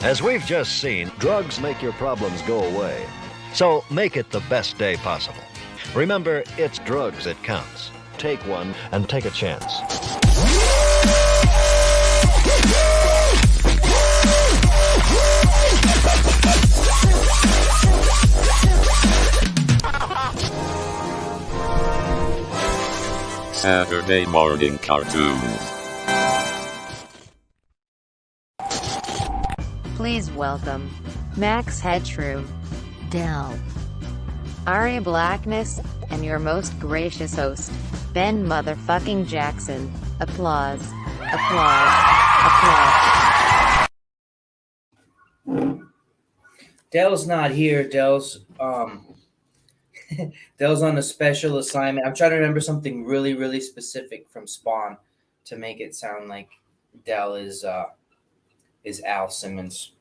As we've just seen, drugs make your problems go away. So make it the best day possible. Remember, it's drugs that counts. Take one and take a chance. Saturday morning cartoons. Please welcome Max Headshrew, Dell, Aria Blackness, and your most gracious host, Ben Motherfucking Jackson. Applause. Applause. Applause. Dell's not here. Dell's Dell's on a special assignment. I'm trying to remember something really, really specific from Spawn to make it sound like Dell is Al Simmons.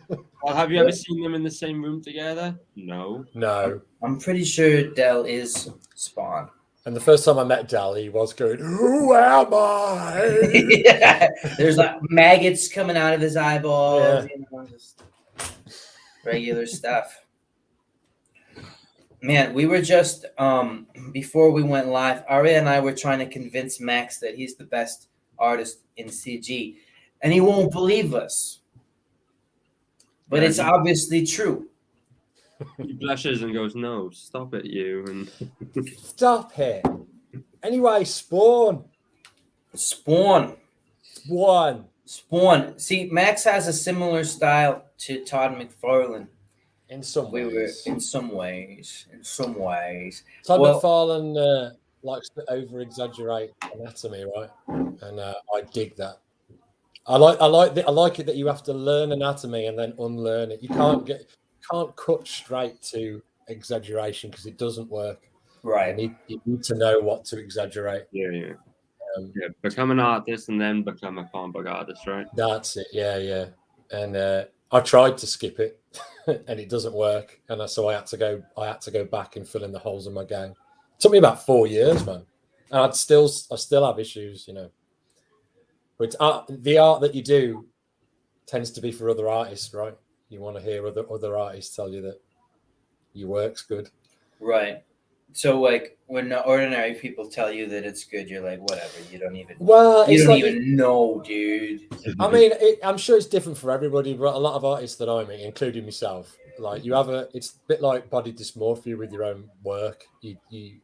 Well, have you ever seen them in the same room together? No. No. I'm pretty sure Dell is Spawn. And the first time I met Dal, he was going, "Who am I?" Yeah, there's like maggots coming out of his eyeballs. Yeah. You know, just regular stuff. Man, we were just before we went live, Aria and I were trying to convince Max that he's the best artist in CG, and he won't believe us. But it's obviously true. He blushes and goes, "No, stop it, you!" And Stop it. Anyway, Spawn. Spawn. See, Max has a similar style to Todd McFarlane. In some ways. In some ways. Todd Well- McFarlane likes to over-exaggerate anatomy, right? And I dig that. I like it that you have to learn anatomy and then unlearn it. You can't cut straight to exaggeration because it doesn't work. Right. You need to know what to exaggerate. yeah. Become an artist and then become a comic book artist, right? That's it. Yeah. And I tried to skip it, and it doesn't work. And so I had to go back and fill in the holes in my game. It took me about 4 years, man, and I still have issues, you know. But the art that you do tends to be for other artists, right? You want to hear other artists tell you that your work's good. Right. So, like, when ordinary people tell you that it's good, you're like, whatever. You don't even know, dude. I mean, I'm sure it's different for everybody, but a lot of artists that I meet, including myself, like it's a bit like body dysmorphia with your own work. I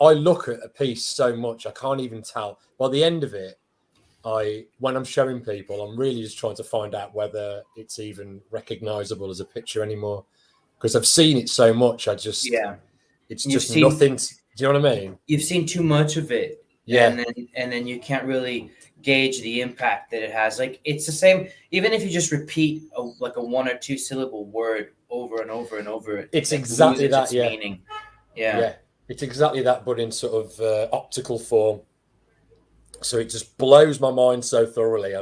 look at a piece so much, I can't even tell. By the end of it, when I'm showing people, I'm really just trying to find out whether it's even recognizable as a picture anymore, because I've seen it so much. It's just nothing. Do you know what I mean? You've seen too much of it, yeah, and then you can't really gauge the impact that it has. Like, it's the same. Even if you just repeat a 1 or 2 syllable word over and over and over, it's exactly that. Its meaning. Yeah, it's exactly that, but in sort of optical form. So it just blows my mind so thoroughly.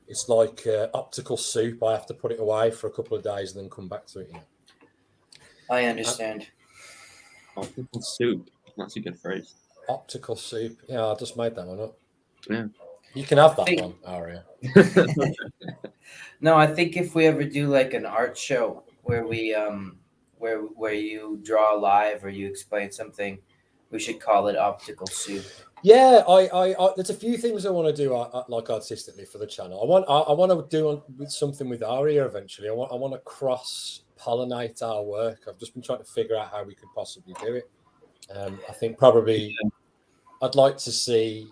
It's like optical soup. I have to put it away for a couple of days and then come back to it. You know? I understand. Optical soup. That's a good phrase. Optical soup. Yeah, I just made that one up. Yeah. You can have that one, Aria. No, I think if we ever do like an art show where we where you draw live or you explain something, we should call it optical soup. Yeah, I there's a few things I want to do like artistically for the channel. I want to do something with Aria eventually. I want to cross pollinate our work. I've just been trying to figure out how we could possibly do it. I think probably I'd like to see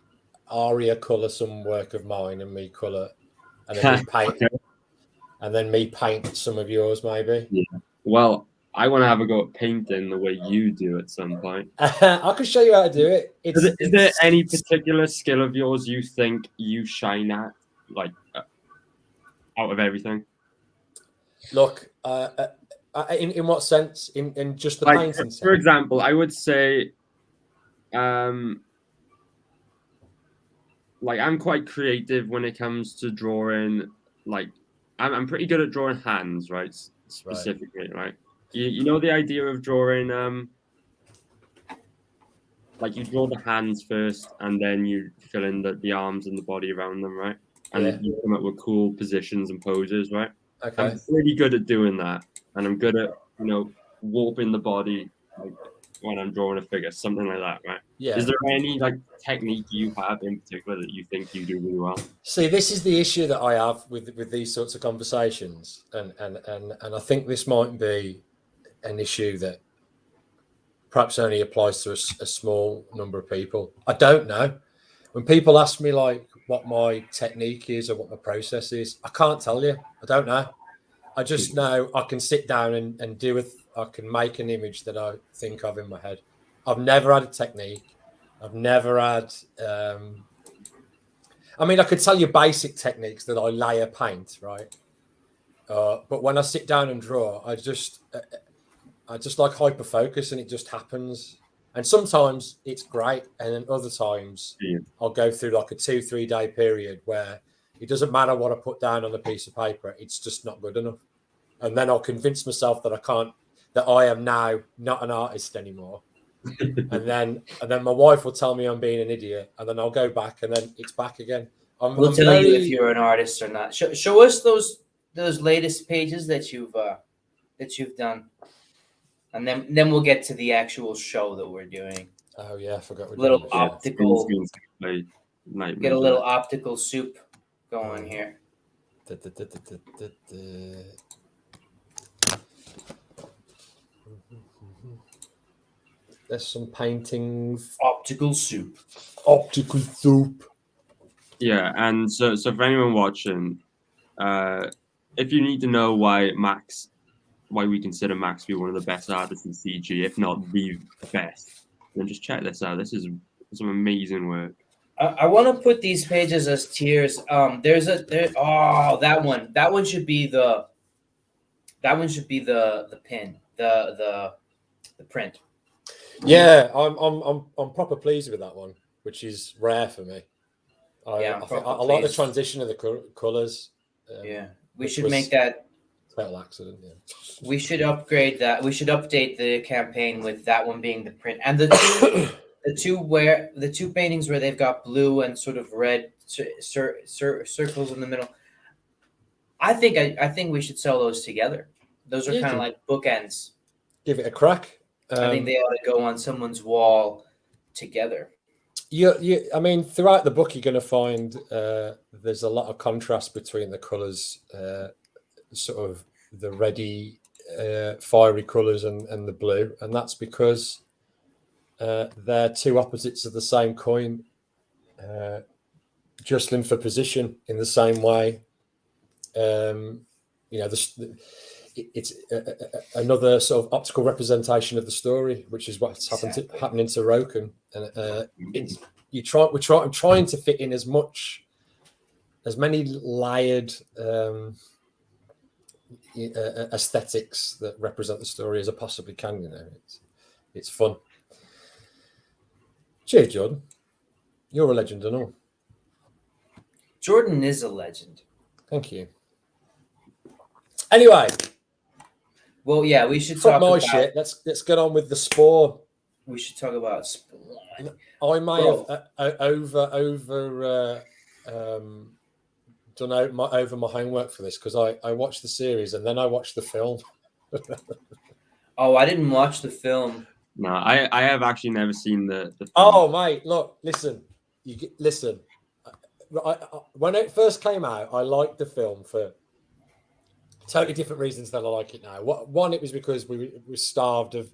Aria colour some work of mine and me colour, and then me paint some of yours maybe. Yeah. Well, I want to have a go at painting the way you do at some point. I can show you how to do it. Is there any particular skill of yours you think you shine at, like out of everything? Look, in what sense? In just the painting sense? For example, I would say, like, I'm quite creative when it comes to drawing. Like, I'm pretty good at drawing hands, right? Specifically, right? You know the idea of drawing, like you draw the hands first, and then you fill in the arms and the body around them, right? and you come up with cool positions and poses, right? Okay. I'm pretty good at doing that, and I'm good at warping the body like when I'm drawing a figure, something like that, right? Yeah. Is there any like technique you have in particular that you think you do really well? See, this is the issue that I have with these sorts of conversations, and I think this might be an issue that perhaps only applies to a small number of people. I don't know. When people ask me like what my technique is or what my process is, I can't tell you. I don't know. I just know I can sit down and do it. I can make an image that I think of in my head. I've never had a technique. I've never had. I mean, I could tell you basic techniques that I layer paint, right? But when I sit down and draw, I just like hyper focus, and it just happens. And sometimes it's great, and then other times I'll go through like a 2-3 day period where it doesn't matter what I put down on a piece of paper; it's just not good enough. And then I'll convince myself that I am now not an artist anymore. and then my wife will tell me I'm being an idiot, and then I'll go back, and then it's back again. We'll tell you if you're an artist or not. Show us those latest pages that you've done, and then we'll get to the actual show that we're doing. Oh yeah, I forgot. Little optical. Get a little optical soup going here. There's some paintings. Optical soup. Optical soup. Yeah, and so for anyone watching, if you need to know why we consider Max to be one of the best artists in CG, if not the best, then just check this out. This is some amazing work. I want to put these pages as tiers. That one should be the pin, the print. Yeah, I'm proper pleased with that one, which is rare for me. I like the transition of the colors. We should make that total accident. Yeah, we should upgrade that. We should update the campaign with that one being the print, and the two paintings where they've got blue and sort of red circles in the middle. I think we should sell those together. Those are kind of like bookends. Give it a crack. I think they ought to go on someone's wall together. I mean, throughout the book, you're going to find there's a lot of contrast between the colours, sort of the reddy, fiery colours and the blue, and that's because they're two opposites of the same coin, jostling for position in the same way. It's another sort of optical representation of the story, which is what's happening to Roken. And I'm trying to fit in as many layered aesthetics that represent the story as I possibly can. It's fun. Cheers, Jordan. You're a legend and all. Jordan is a legend. Thank you. Anyway. Well, yeah, we should talk about shit. Let's get on with the Spore. We should talk about Spore. I may have over done over my homework for this because I watched the series and then I watched the film. Oh, I didn't watch the film. No, I have actually never seen the film. Oh, mate, look, listen. When it first came out, I liked the film for totally different reasons than I like it now. One, it was because we were starved of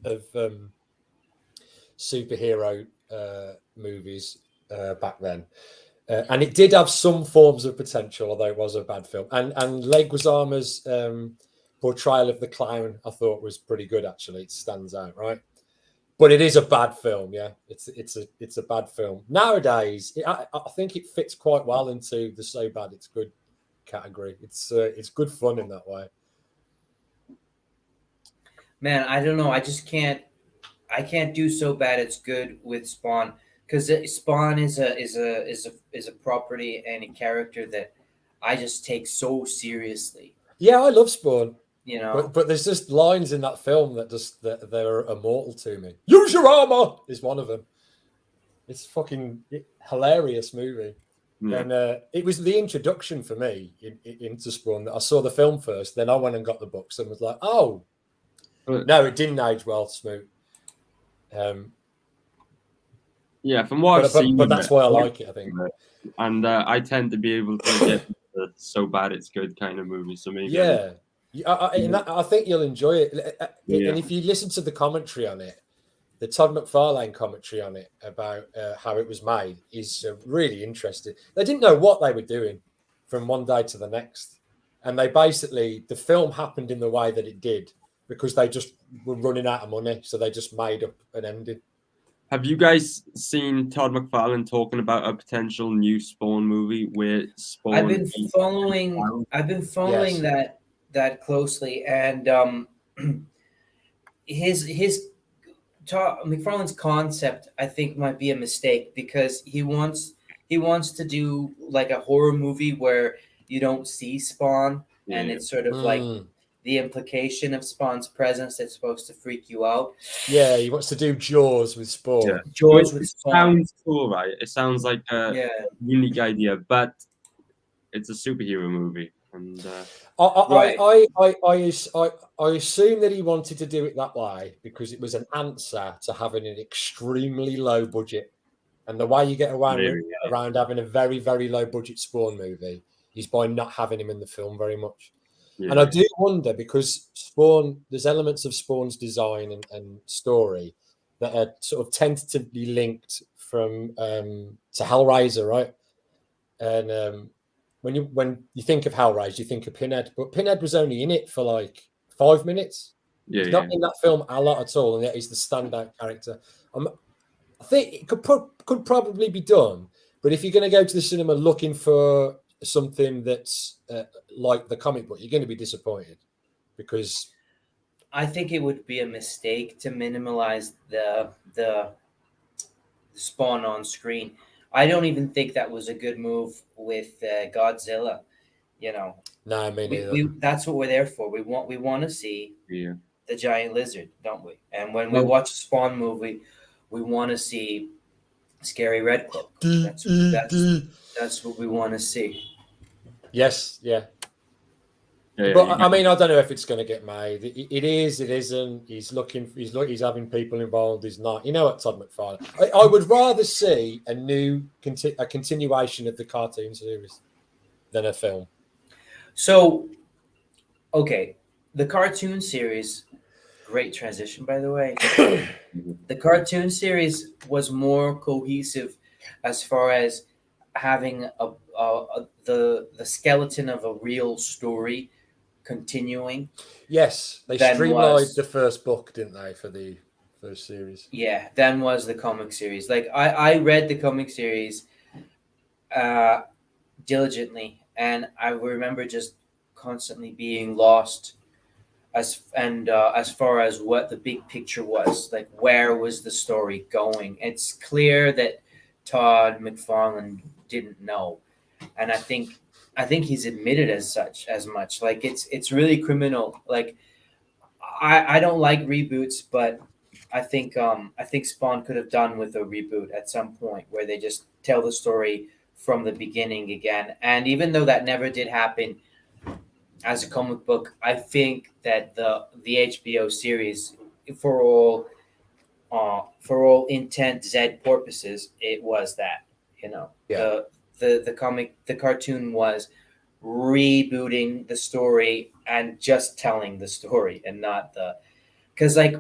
superhero movies back then. And it did have some forms of potential, although it was a bad film. And Leguizamo's portrayal of the clown, I thought, was pretty good, actually. It stands out, right? But it is a bad film, yeah. It's a bad film. Nowadays, I think it fits quite well into the so bad it's good category. It's good fun in that way. Man, I don't know. I can't do so bad it's good with Spawn, because Spawn is a property and a character that I just take so seriously. Yeah, I love Spawn. You know, but there's just lines in that film that they're immortal to me. Use your armor is one of them. It's fucking hilarious movie. Yeah. And it was the introduction for me into Spawn. I saw the film first, then I went and got the books and was like, oh, no, it didn't age well, Smoot. Yeah, from what I've seen, but that's why I like it, I think. And I tend to be able to get the so bad it's good kind of movie. So maybe I think you'll enjoy it. Yeah. And if you listen to the commentary on it, the Todd McFarlane commentary on it about how it was made is really interesting. They didn't know what they were doing from one day to the next. And the film happened in the way that it did because they just were running out of money. So they just made up an ending. Have you guys seen Todd McFarlane talking about a potential new Spawn movie where Spawn? I've been following that closely, and McFarlane's concept, I think, might be a mistake because he wants to do like a horror movie where you don't see Spawn, and it's sort of like the implication of Spawn's presence that's supposed to freak you out. Yeah, he wants to do Jaws with Spawn. Yeah. Jaws with Spawn sounds cool, right? It sounds like a unique idea, but it's a superhero movie, and I assume that he wanted to do it that way because it was an answer to having an extremely low budget, and the way you get around having a very, very low budget Spawn movie is by not having him in the film very much. Yeah. And I do wonder because Spawn, there's elements of Spawn's design and story that are sort of tentatively linked from to Hellraiser, right? And when you think of Hellraiser, you think of Pinhead, but Pinhead was only in it for like 5 minutes. He's not in that film a lot at all, and yet he's the standout character. I think it could probably be done, but if you're going to go to the cinema looking for something that's like the comic book, you're going to be disappointed because I think it would be a mistake to minimize the Spawn on screen. I don't even think that was a good move with Godzilla. No, I mean that's what we're there for. We want to see the giant lizard, don't we? And when we watch a Spawn movie, we want to see scary Red Cloak. That's what we want to see. Yes, yeah. But I mean, I don't know if it's going to get made. It is. It isn't. He's having people involved. He's not. You know what, Todd McFarlane? I would rather see a continuation of the cartoon series than a film. So, okay, the cartoon series. Great transition, by the way. The cartoon series was more cohesive as far as having the skeleton of a real story continuing. Yes, they streamlined the first book, didn't they, for the first series? Yeah, then was the comic series. Like I read the comic series diligently, and I remember just constantly being lost as far as what the big picture was, like where was the story going. It's clear that Todd McFarlane didn't know, and I think he's admitted as much. Like it's really criminal. Like I don't like reboots, but I think Spawn could have done with a reboot at some point where they just tell the story from the beginning again. And even though that never did happen as a comic book, I think that the HBO series, for all intent Z purposes, it was that. The cartoon was rebooting the story and just telling the story and not because like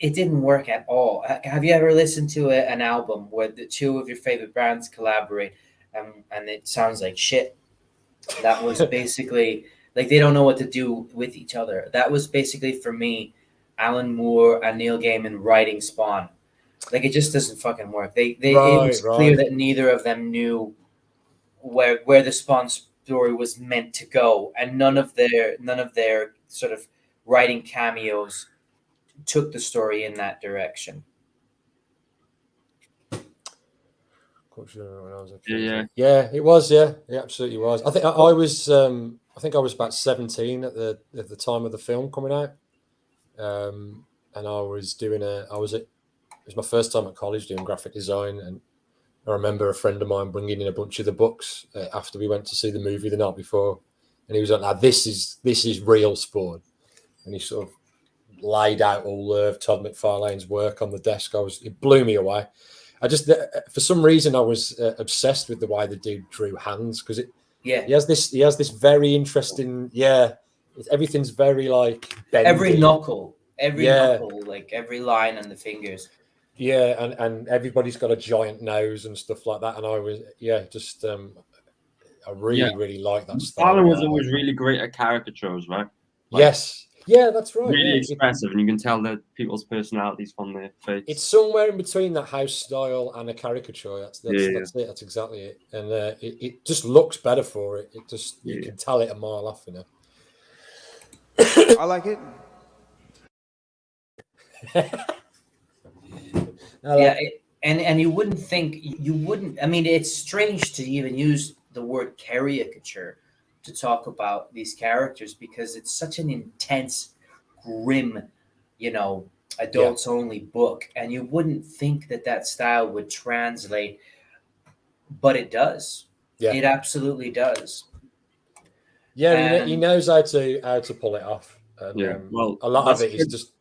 it didn't work at all. Have you ever listened to an album where the two of your favorite bands collaborate and it sounds like shit? That was basically like they don't know what to do with each other. That was basically for me, Alan Moore and Neil Gaiman writing Spawn. Like it just doesn't fucking work. It was clear that neither of them knew where the Spawn story was meant to go, and none of their sort of writing cameos took the story in that direction. Yeah, it was. Yeah, it absolutely was. I think I was. I think I was about 17 at the time of the film coming out, and I was doing it was my first time at college doing graphic design, and I remember a friend of mine bringing in a bunch of the books after we went to see the movie the night before, and he was like, "Now this is real Spawn," and he sort of laid out all of Todd McFarlane's work on the desk. It blew me away. For some reason, I was obsessed with the way the dude drew hands, because he has this very interesting, everything's very like bendy. Every knuckle, like every line on the fingers. Yeah, and everybody's got a giant nose and stuff like that. And I was, I really like that style. Alan was always really great at caricatures, right? Like, yes. Yeah, that's right. Really expressive, and you can tell that people's personalities from their face. It's somewhere in between that house style and a caricature. That's it. That's exactly it. And it just looks better for it. It just you can tell it a mile off, you know. I like it. And you wouldn't think I mean, it's strange to even use the word caricature to talk about these characters, because it's such an intense, grim, adults only book, and you wouldn't think that style would translate, but it does. It absolutely does. He knows how to pull it off. And, well, a lot of it is just.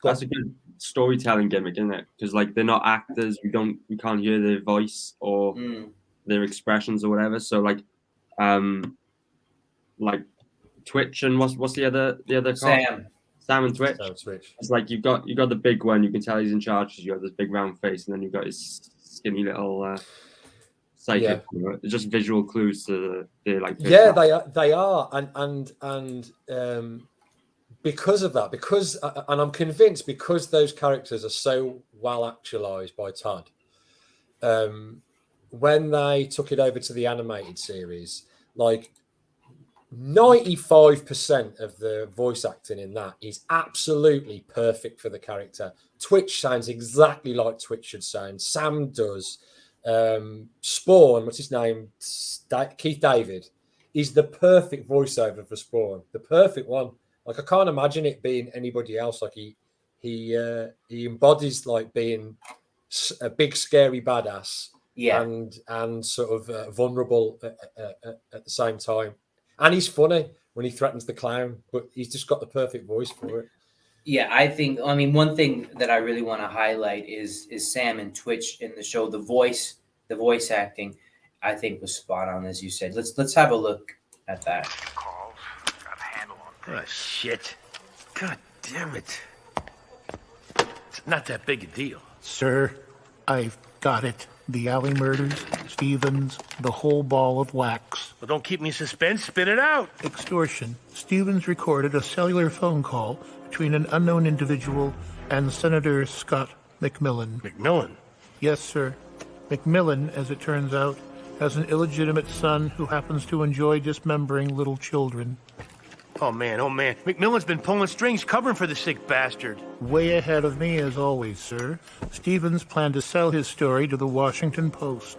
That's a good storytelling gimmick, isn't it? Because like they're not actors, we can't hear their voice or their expressions or whatever. So like Twitch and what's the other Sam and Twitch. It's like you've got the big one, you can tell he's in charge because you got this big round face, and then you've got his skinny little psychic. It's just visual clues to their like. Yeah, they are, and because of that, and I'm convinced because those characters are so well actualized by Todd. When they took it over to the animated series, like 95% of the voice acting in that is absolutely perfect for the character. Twitch sounds exactly like Twitch should sound. Sam does. Spawn, what's his name? Keith David is the perfect voiceover for Spawn. The perfect one. Like, I can't imagine it being anybody else. Like he embodies like being a big scary badass, and sort of vulnerable at the same time. And he's funny when he threatens the clown, but he's just got the perfect voice for it. Yeah, I mean, one thing that I really want to highlight is Sam and Twitch in the show. The voice acting, I think, was spot on, as you said. Let's have a look at that. Oh, shit. God damn it. It's not that big a deal. Sir, I've got it. The Alley murders, Stevens, the whole ball of wax. Well, don't keep me in suspense. Spit it out. Extortion. Stevens recorded a cellular phone call between an unknown individual and Senator Scott McMillan. McMillan? Yes, sir. McMillan, as it turns out, has an illegitimate son who happens to enjoy dismembering little children. Oh, man. McMillan's been pulling strings covering for the sick bastard. Way ahead of me, as always, sir. Stevens planned to sell his story to the Washington Post.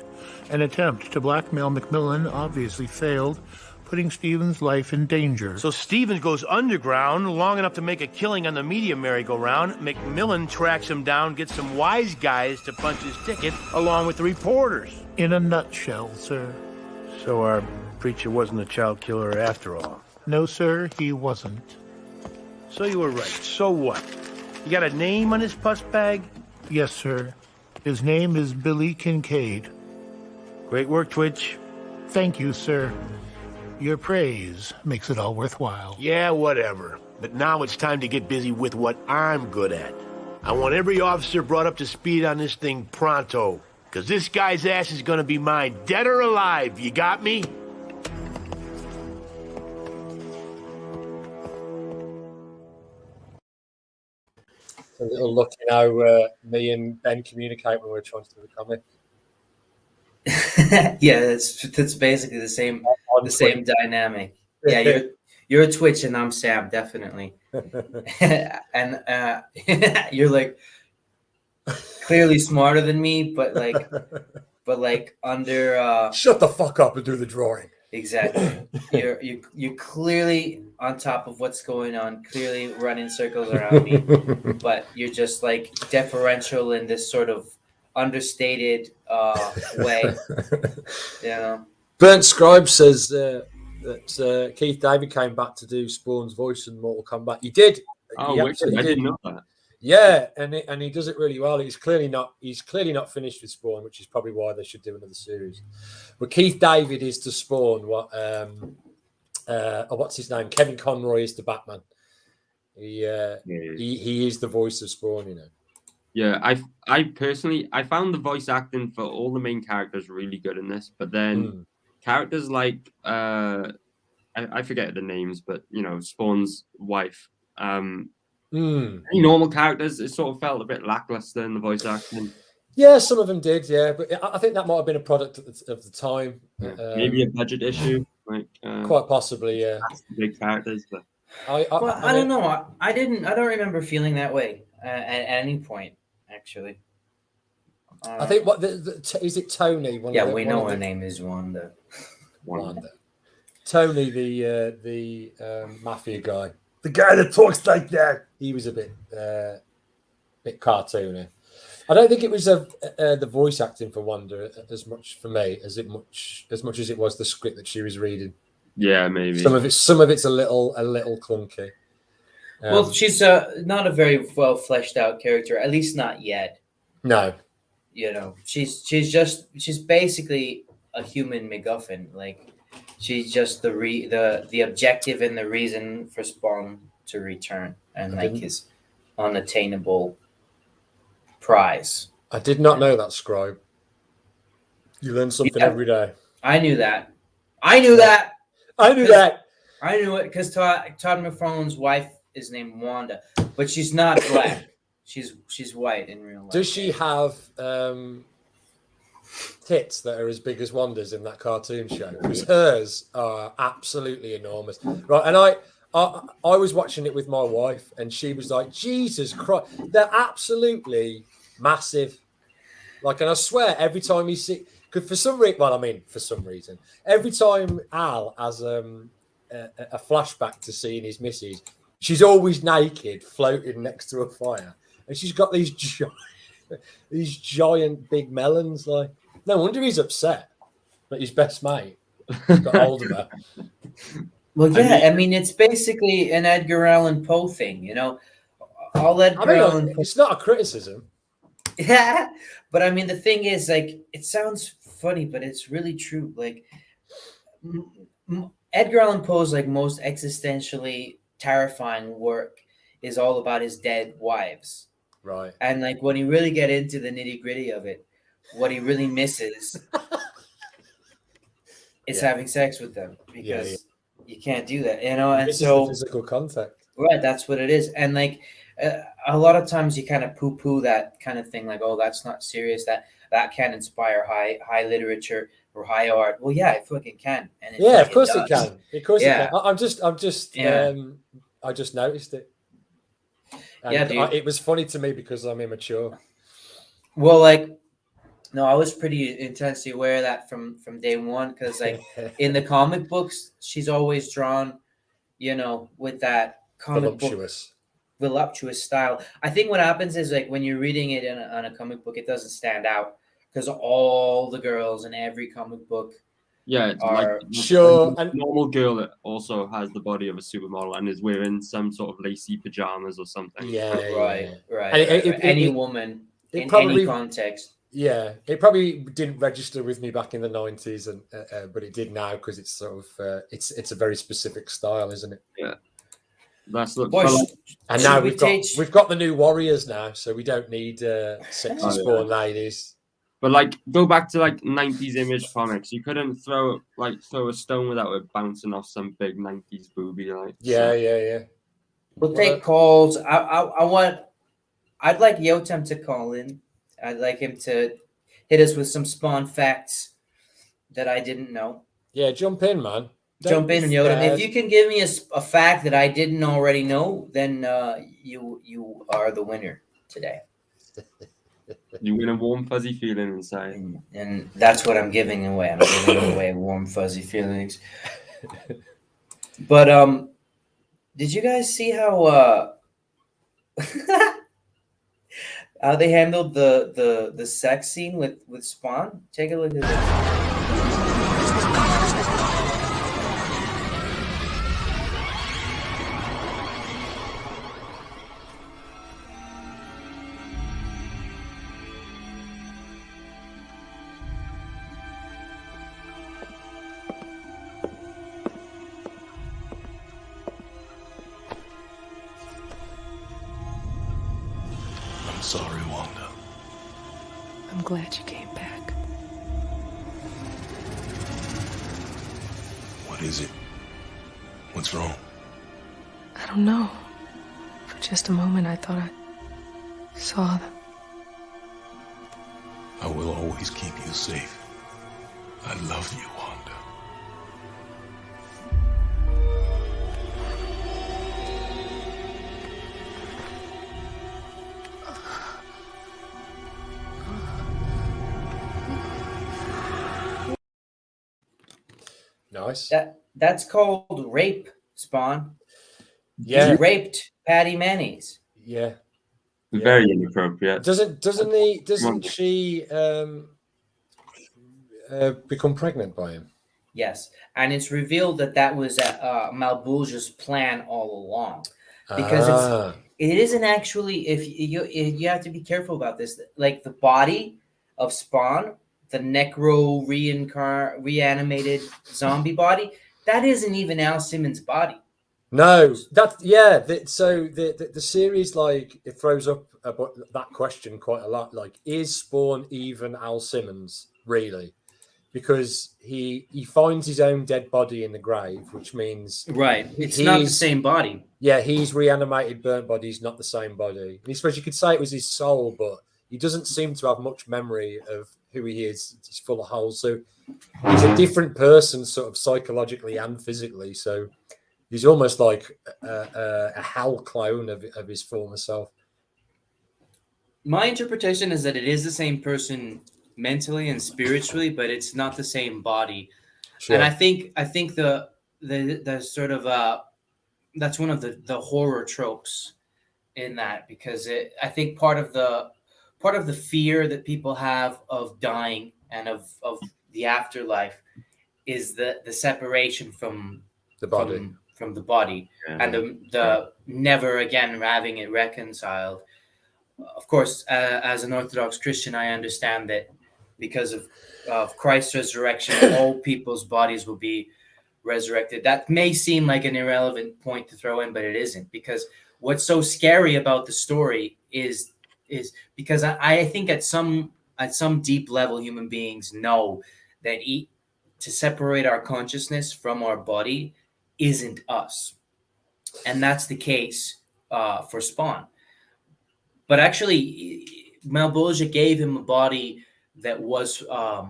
An attempt to blackmail McMillan obviously failed, putting Stevens' life in danger. So Stevens goes underground long enough to make a killing on the media merry-go-round. McMillan tracks him down, gets some wise guys to punch his ticket, along with the reporters. In a nutshell, sir. So our preacher wasn't a child killer after all? No, sir, he wasn't. So you were right. So what? You got a name on his pus bag? Yes, sir. His name is Billy Kincaid. Great work, Twitch. Thank you, sir. Your praise makes it all worthwhile. Yeah, whatever. But now it's time to get busy with what I'm good at. I want every officer brought up to speed on this thing pronto. Because this guy's ass is going to be mine, dead or alive. You got me? A little look at how me and Ben communicate when we're trying to do a comic. Yeah, that's basically the same dynamic. Yeah, you're a Twitch and I'm Sam, definitely. And you're like clearly smarter than me, but like under. Shut the fuck up and do the drawing. Exactly. You're clearly on top of what's going on, clearly running circles around me, but you're just like deferential in this sort of understated way. Yeah. Burnt Scribe says that Keith David came back to do Spawn's voice in Mortal Kombat. He did. Oh, He wicked. absolutely I did. didn't know that. Yeah, and he does it really well. He's clearly not finished with Spawn, which is probably why they should do another series. But Keith David is to Spawn what what's his name? Kevin Conroy is to Batman. He is the voice of Spawn, you know. Yeah, I personally found the voice acting for all the main characters really good in this, but then characters like I forget the names, but you know, Spawn's wife. Any normal characters, it sort of felt a bit lackluster in the voice acting. Yeah, some of them did, yeah, but I think that might have been a product of the time. Maybe a budget issue, like quite possibly, yeah. Big characters, but I don't know. I don't remember feeling that way at any point, actually. I think is it Tony? We know her name is Wanda. Wanda. Tony, the mafia guy, the guy that talks like that. He was a bit cartoony. I don't think it was the voice acting for Wanda as much for me as much as it was the script that she was reading. Yeah, maybe some of it's a little clunky. Well, she's not a very well fleshed out character, at least not yet. No, you know, she's basically a human MacGuffin. Like she's just the objective and the reason for Spawn to return, and like his unattainable prize. I did not know that, Scribe. You learn something every day. I knew that. I knew that because Todd McFarlane's wife is named Wanda, but she's not black. She's white in real life. Does she have tits that are as big as Wanda's in that cartoon show? Because hers are absolutely enormous. Right, and I was watching it with my wife, and she was like, "Jesus Christ, they're absolutely massive!" Like, and I swear, every time you see, because for some reason, every time Al has a flashback to seeing his missus, she's always naked, floating next to a fire, and she's got these giant big melons. Like, no wonder he's upset that his best mate got hold of her. Well, yeah, I mean, it's basically an Edgar Allan Poe thing, you know. It's not a criticism. Yeah, but I mean, the thing is, like, it sounds funny, but it's really true. Like, Edgar Allan Poe's like most existentially terrifying work is all about his dead wives, right? And like when you really get into the nitty gritty of it, what he really misses is having sex with them, because you can't do that, you know. And so physical contact, right? That's what it is. And like a lot of times you kind of poo-poo that kind of thing, like, oh, that's not serious. That can inspire high literature or high art. Well, yeah, it fucking can. And of course it can. Of course it can. I just noticed it. And dude. It was funny to me because I'm immature. Well, like, no, I was pretty intensely aware of that from day one, because like in the comic books, she's always drawn, you know, with that comic voluptuous style. I think what happens is, like, when you're reading it on a comic book, it doesn't stand out because all the girls in every comic book are a normal girl that also has the body of a supermodel and is wearing some sort of lacy pajamas or something. Right. And any woman in any context. Yeah, it probably didn't register with me back in the 90s, and but it did now, because it's sort of it's a very specific style, isn't it? Yeah. That's and now we've got the new Warriors now, so we don't need sexy Spawn ladies. But like, go back to like 90s Image comics. You couldn't throw a stone without it bouncing off some big 90s booby. Like, yeah. We'll take calls. I'd like Yotam to call in. I'd like him to hit us with some Spawn facts that I didn't know. Yeah, jump in, man. Jump in, Yotam. If you can give me a fact that I didn't already know, then you are the winner today. You win a warm, fuzzy feeling inside. And that's what I'm giving away. I'm giving away warm, fuzzy feelings. But did you guys see how How they handled the sex scene with Spawn. Take a look at this. I'm sorry, Wanda. I'm glad you came back. What is it? What's wrong? I don't know. For just a moment, I thought I saw them. I will always keep you safe. I love you, Wanda. Nice. That's called rape, Spawn. Yeah. He raped Patty Mayonnaise. Yeah. Very inappropriate. Doesn't she become pregnant by him? Yes, and it's revealed that was Malbolge's plan all along, because it isn't actually. If you have to be careful about this, like the body of Spawn, the necro reanimated zombie body, that isn't even Al Simmons' body. No, so the series, like, it throws up that question quite a lot. Like, is Spawn even Al Simmons really? Because he finds his own dead body in the grave, which means it's not the same body. Yeah, he's reanimated, burnt body. He's not the same body. And I suppose you could say it was his soul, but he doesn't seem to have much memory of who he is. He's full of holes. So he's a different person, sort of psychologically and physically. So he's almost like a Hal clone of his former self. My interpretation is that it is the same person mentally and spiritually, but it's not the same body. Sure. And I think the sort of that's one of the horror tropes in that, because I think part of the fear that people have of dying and of the afterlife is the separation from the body. From the body, and the never again having it reconciled. Of course, as an Orthodox Christian, I understand that because of Christ's resurrection, all people's bodies will be resurrected. That may seem like an irrelevant point to throw in, but it isn't, because what's so scary about the story is because I think at some deep level, human beings know that to separate our consciousness from our body isn't us, and that's the case for Spawn. But actually, Malbolge gave him a body that was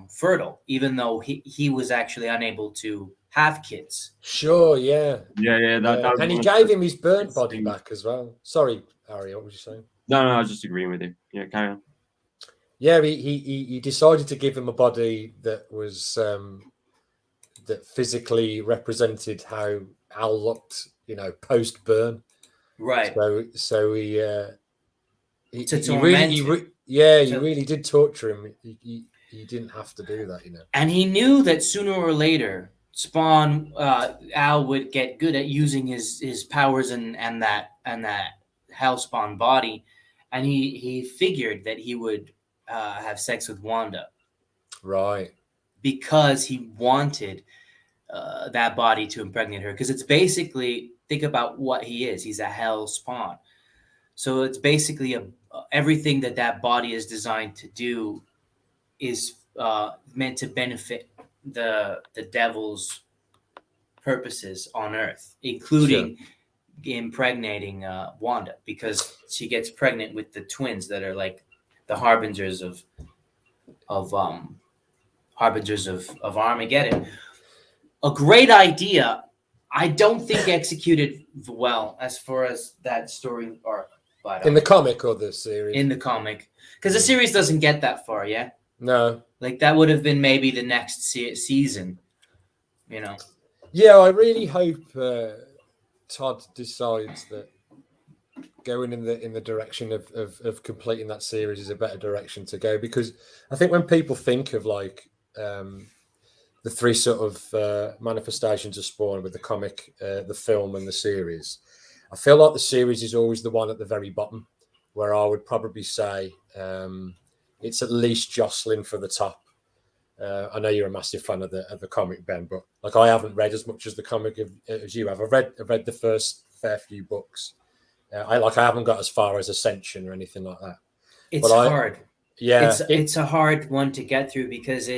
fertile, even though he was actually unable to have kids. Sure, yeah. That and he gave him his burnt body back as well. Sorry, Harry, what was you saying? No, I was just agreeing with you. Yeah, carry on. Yeah, he decided to give him a body that was that physically represented how Al looked, post burn. Right. So he really did torture him. He didn't have to do that, And he knew that sooner or later, Spawn, Al would get good at using his powers and that Hellspawn body, and he figured that he would have sex with Wanda, right? Because he wanted that body to impregnate her. Because it's basically, think about what he is. He's a Hellspawn, so it's basically everything that body is designed to do is meant to benefit the devil's purposes on Earth, including impregnating Wanda, because she gets pregnant with the twins that are like the harbingers of Armageddon. A great idea. I don't think executed well as far as that story arc. But in the comic or the series? In the comic, because the series doesn't get that far yet. No, like that would have been maybe the next season. Yeah, I really hope Todd decides that going in the direction of completing that series is a better direction to go, because I think when people think of like the three sort of manifestations of Spawn with the comic, the film, and the series, I feel like the series is always the one at the very bottom, where I would probably say it's at least jostling for the top. I know you're a massive fan of the comic, Ben, but like I haven't read as much as the comic as you have. I've read the first fair few books. I haven't got as far as Ascension or anything like that. It's hard. Yeah, it's a hard one to get through because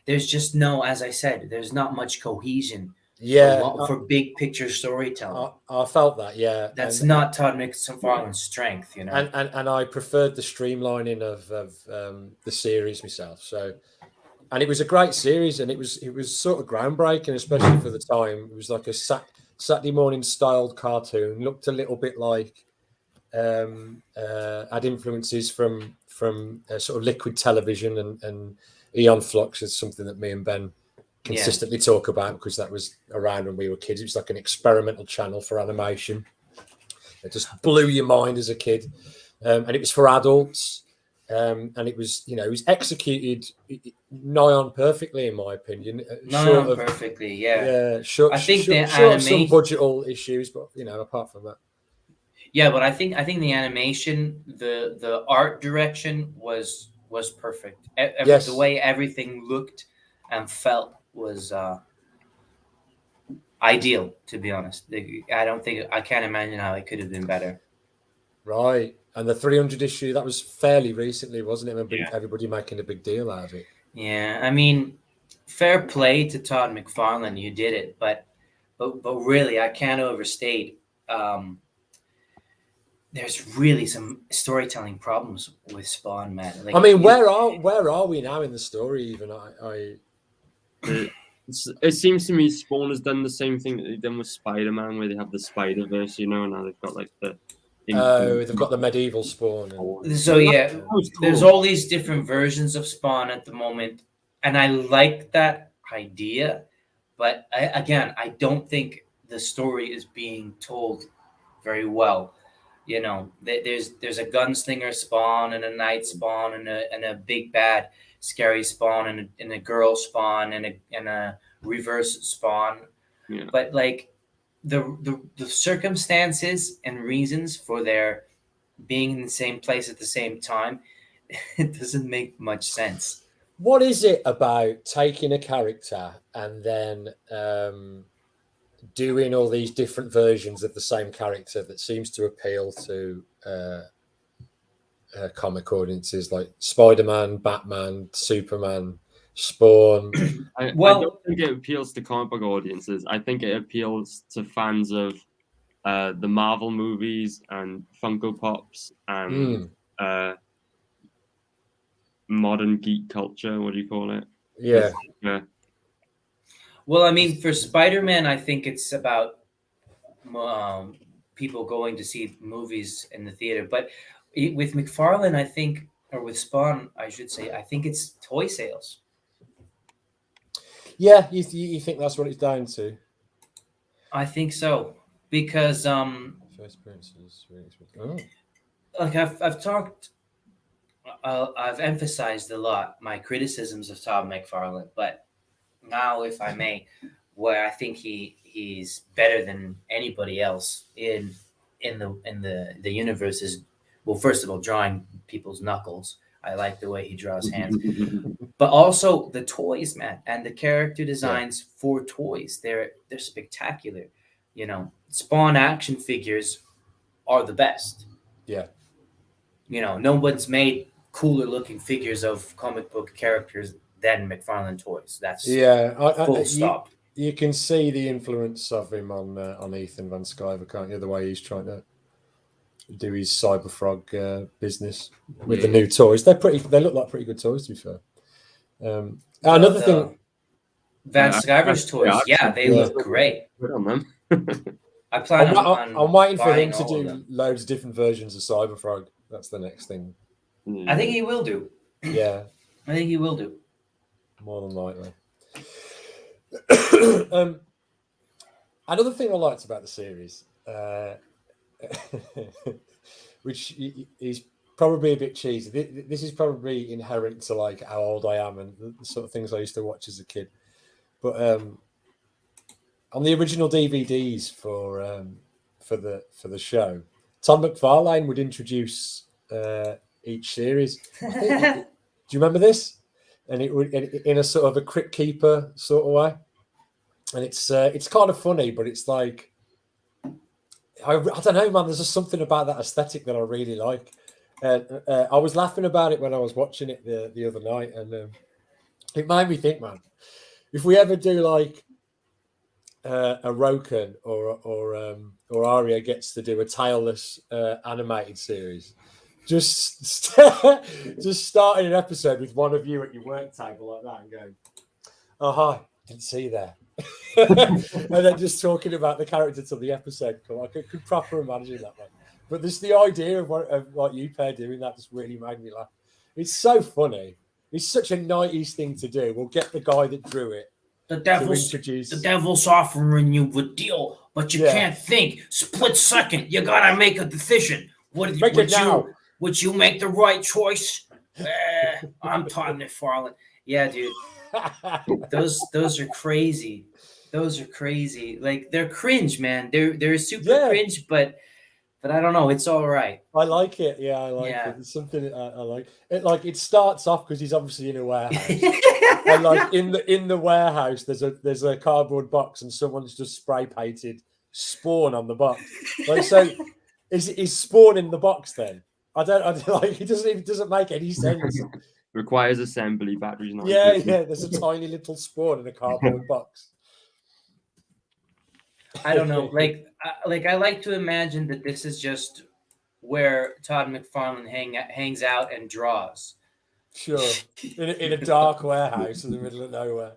there's just no, as I said, there's not much cohesion. Yeah, for big picture storytelling. I felt that. Yeah, that's not Todd McFarlane's strength, you know. And I preferred the streamlining of the series myself. So, and it was a great series, and it was sort of groundbreaking, especially for the time. It was like a Saturday morning styled cartoon. Looked a little bit like had influences from sort of Liquid Television and Eon Flux is something that me and Ben consistently talk about, because that was around when we were kids. It was like an experimental channel for animation. It just blew your mind as a kid, and it was for adults, and it was, you know, it was executed nigh on perfectly, in my opinion. Perfectly, yeah. Sure. I think the animation, some budgetal issues, but you know, apart from that. Yeah, but I think the animation, the art direction was perfect. Yes. The way everything looked and felt was ideal, to be honest. I can't imagine how it could have been better. Right. And the 300 issue, that was fairly recently, wasn't it? Everybody making a big deal out of it. Yeah, I mean, fair play to Todd McFarlane, you did it, but really, I can't overstate. There's really some storytelling problems with Spawn, man. Like, I mean, where are we now in the story? Even it seems to me Spawn has done the same thing that they've done with Spider-Man, where they have the Spider-Verse, you know, and now they've got like they've got the medieval Spawn. So yeah, cool. There's all these different versions of Spawn at the moment, and I like that idea, but I don't think the story is being told very well. You know, there's a gunslinger Spawn and a knight Spawn and a big bad scary Spawn and a girl Spawn and a reverse Spawn. Yeah. But like the circumstances and reasons for their being in the same place at the same time, it doesn't make much sense. What is it about taking a character and then doing all these different versions of the same character that seems to appeal to comic audiences like Spider-Man, Batman, Superman, Spawn? I don't think it appeals to comic book audiences. I think it appeals to fans of the Marvel movies and Funko Pops and modern geek culture. What do you call it? Yeah. Well, I mean, for Spider-Man, I think it's about people going to see movies in the theater. But with McFarlane, I think, or with Spawn, I should say, I think it's toy sales. Yeah, you think that's what it's down to? I think so, because first appearances. Like I've talked, I've emphasized a lot my criticisms of Todd McFarlane, but now, if I may, where I think he's better than anybody else in the universe is, well, first of all, drawing people's knuckles. I like the way he draws hands, but also the toys, man, and the character designs for toys. They're spectacular. You know, Spawn action figures are the best. Yeah. You know, no one's made cooler looking figures of comic book characters than McFarlane toys. That's full stop. You can see the influence of him on Ethan Van Sciver, can't you? The way he's trying to do his Cyber Frog business with the new toys. They look like pretty good toys, to be fair. Another thing, Van Sciver's toys, they look great. I plan on I'm waiting for him to all do loads of different versions of Cyber Frog. That's the next thing. I think he will do. Yeah, I think he will do. More than likely. Another thing I liked about the series, which is probably a bit cheesy. This is probably inherent to like how old I am and the sort of things I used to watch as a kid. But on the original DVDs for the show, Tom McFarlane would introduce each series. Do you remember this? And it would in a sort of a Crypt Keeper sort of way. And it's kind of funny, but it's like I don't know, man. There's just something about that aesthetic that I really like. I was laughing about it when I was watching it the other night, and it made me think, man. If we ever do like a Roken or Arya gets to do a tailless animated series, just starting an episode with one of you at your work table like that and going, "Oh hi, didn't see you there," and then just talking about the character till the episode come. I could proper imagine that, man. But this the idea of what you pair doing that just really made me laugh. It's so funny. It's such a 90s thing to do. We'll get the guy that drew it. The devil's offering you a deal, but you can't think. Split second, you gotta make a decision. Would you make the right choice? I'm Todd McFarlane. Yeah, dude. Those are crazy. Those are crazy. Like they're cringe, man. They're super cringe, but I don't know. It's all right. I like it. Yeah, I like it. It's something I like. It starts off because he's obviously in a warehouse, and like in the warehouse, there's a cardboard box, and someone's just spray painted Spawn on the box. Like, so, is Spawn in the box then? I don't like. It doesn't make any sense. Requires assembly batteries. Yeah. There's a tiny little Spawn in a cardboard box. I don't know. Like I like to imagine that this is just where Todd McFarlane hangs out and draws. Sure. In a dark warehouse in the middle of nowhere.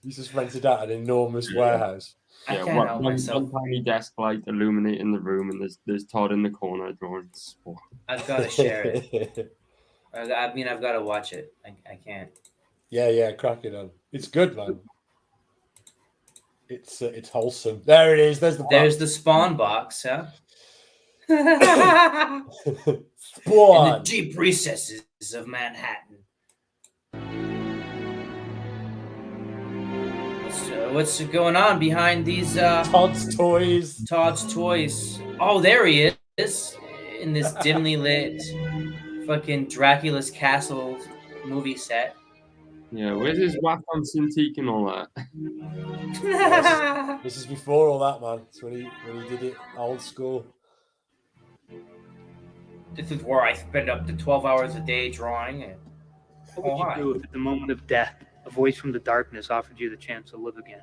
He's just rented out an enormous warehouse. Yeah, one tiny desk light illuminating the room, and there's Todd in the corner drawing Spawn. I've got to share it. I mean, I've got to watch it. I can't. Yeah, crack it on. It's good, man. It's wholesome. There it is. There's the Spawn box, huh? Spawn. In the deep recesses of Manhattan. What's going on behind these Todd's toys? Oh, there he is in this dimly lit fucking Dracula's castle movie set. Yeah, where's his whack on Cintiq and all that? This is before all that, man. It's when he did it old school. This is where I spend up to 12 hours a day drawing. What would you do if at the moment of death, a voice from the darkness offered you the chance to live again?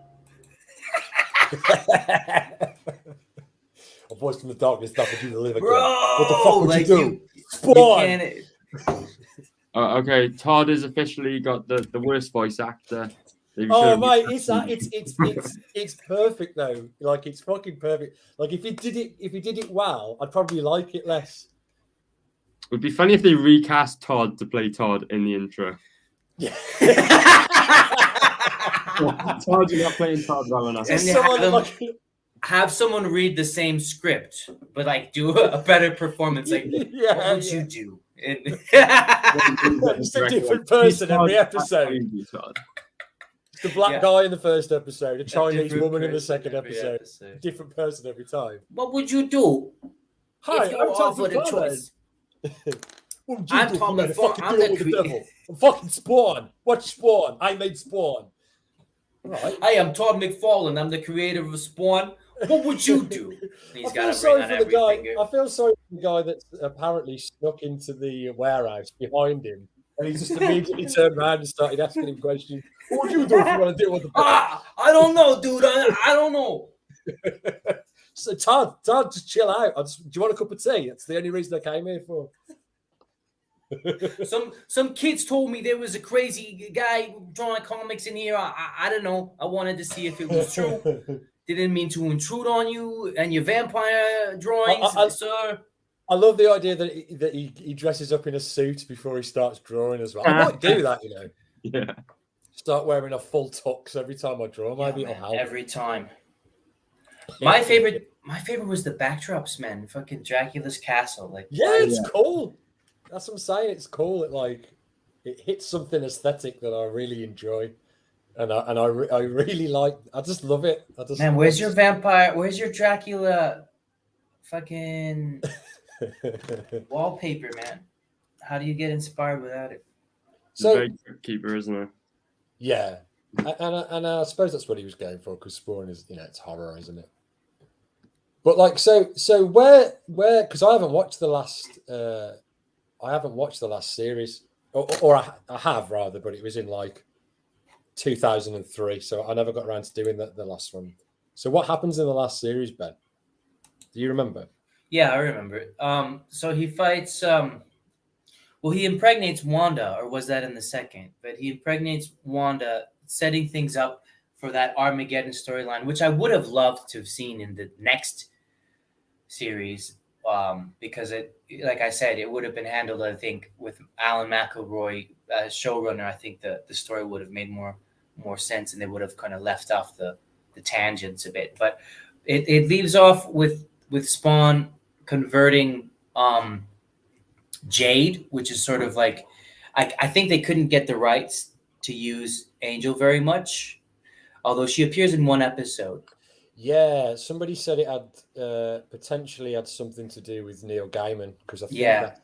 A voice from the darkness offered you to live again. Bro, what the fuck would you do? Spawn! Okay, Todd has officially got the worst voice actor. Oh mate, it's perfect though. Like it's fucking perfect. Like if he did it well, I'd probably like it less. It would be funny if they recast Todd to play Todd in the intro. Yeah. Todd, you're not playing Todd well enough. And have someone read the same script, but like do a better performance. Like, what would you do? It's a different person every episode. It's the black guy in the first episode, a Chinese woman in the second episode. Different person every time. What would you do? Hi, if you were offered a choice? I'm Tom McFarlane. I'm the devil. I'm fucking Spawn. Watch Spawn. I made Spawn. Right. I am Todd McFarlane. I'm the creator of Spawn. What would you do? I feel sorry for the guy. I feel sorry for the guy that's apparently snuck into the warehouse behind him, and he just immediately turned around and started asking him questions. What would you do if you want to deal with the? I don't know, dude. I don't know. So Todd, just chill out. Do you want a cup of tea? That's the only reason I came here for. Some kids told me there was a crazy guy drawing comics in here. I don't know. I wanted to see if it was true. Didn't mean to intrude on you and your vampire drawings, sir. I love the idea that he dresses up in a suit before he starts drawing as well. I might do that, you know. Yeah. Start wearing a full tux every time I draw. Maybe it'll help. Every time. My favorite was the backdrops, man. Fucking Dracula's castle. Like, yeah, it's cool. That's what I'm saying. It's cool. It hits something aesthetic that I really enjoy, and I really like. I just love it. Man, where's your vampire? Where's your Dracula? Fucking wallpaper, man. How do you get inspired without it? So very keeper, isn't it? Yeah, and I suppose that's what he was going for, because Spawn is, it's horror, isn't it? But like, so where because I haven't watched the last series, or I have rather, but it was in like 2003, so I never got around to doing the last one. So what happens in the last series, Ben? Do you remember? Yeah, I remember it. So he fights. Well, he impregnates Wanda, or was that in the second? But he impregnates Wanda, setting things up for that Armageddon storyline, which I would have loved to have seen in the next series, because it, like I said, it would have been handled, I think, with Alan McElroy as showrunner. I think the story would have made more sense, and they would have kind of left off the tangents a bit. But it leaves off with Spawn converting Jade, which is sort of like, I think they couldn't get the rights to use Angel very much, although she appears in one episode. Yeah, somebody said it had potentially had something to do with Neil Gaiman, because I think that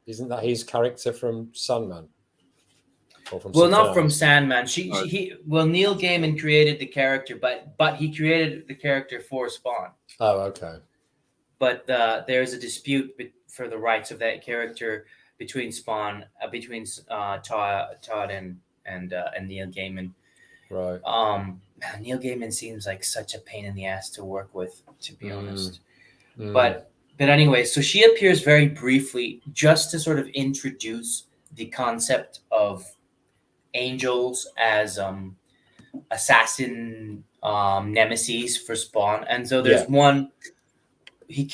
isn't that his character from Sandman? Or from not from Sandman. Neil Gaiman created the character, but he created the character for Spawn. Oh, okay. But there's a dispute for the rights of that character between Spawn, Todd and Neil Gaiman. Right. Neil Gaiman seems like such a pain in the ass to work with, to be honest. But anyway, so she appears very briefly just to sort of introduce the concept of angels as assassin nemesis for Spawn. And so there's one, he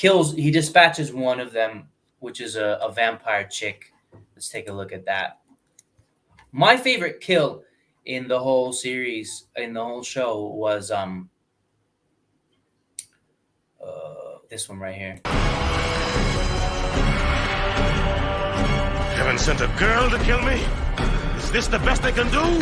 dispatches one of them, which is a vampire chick. Let's take a look at that. My favorite kill in the whole series, in the whole show, was this one right here. Heaven sent a girl to kill me? Is this the best they can do?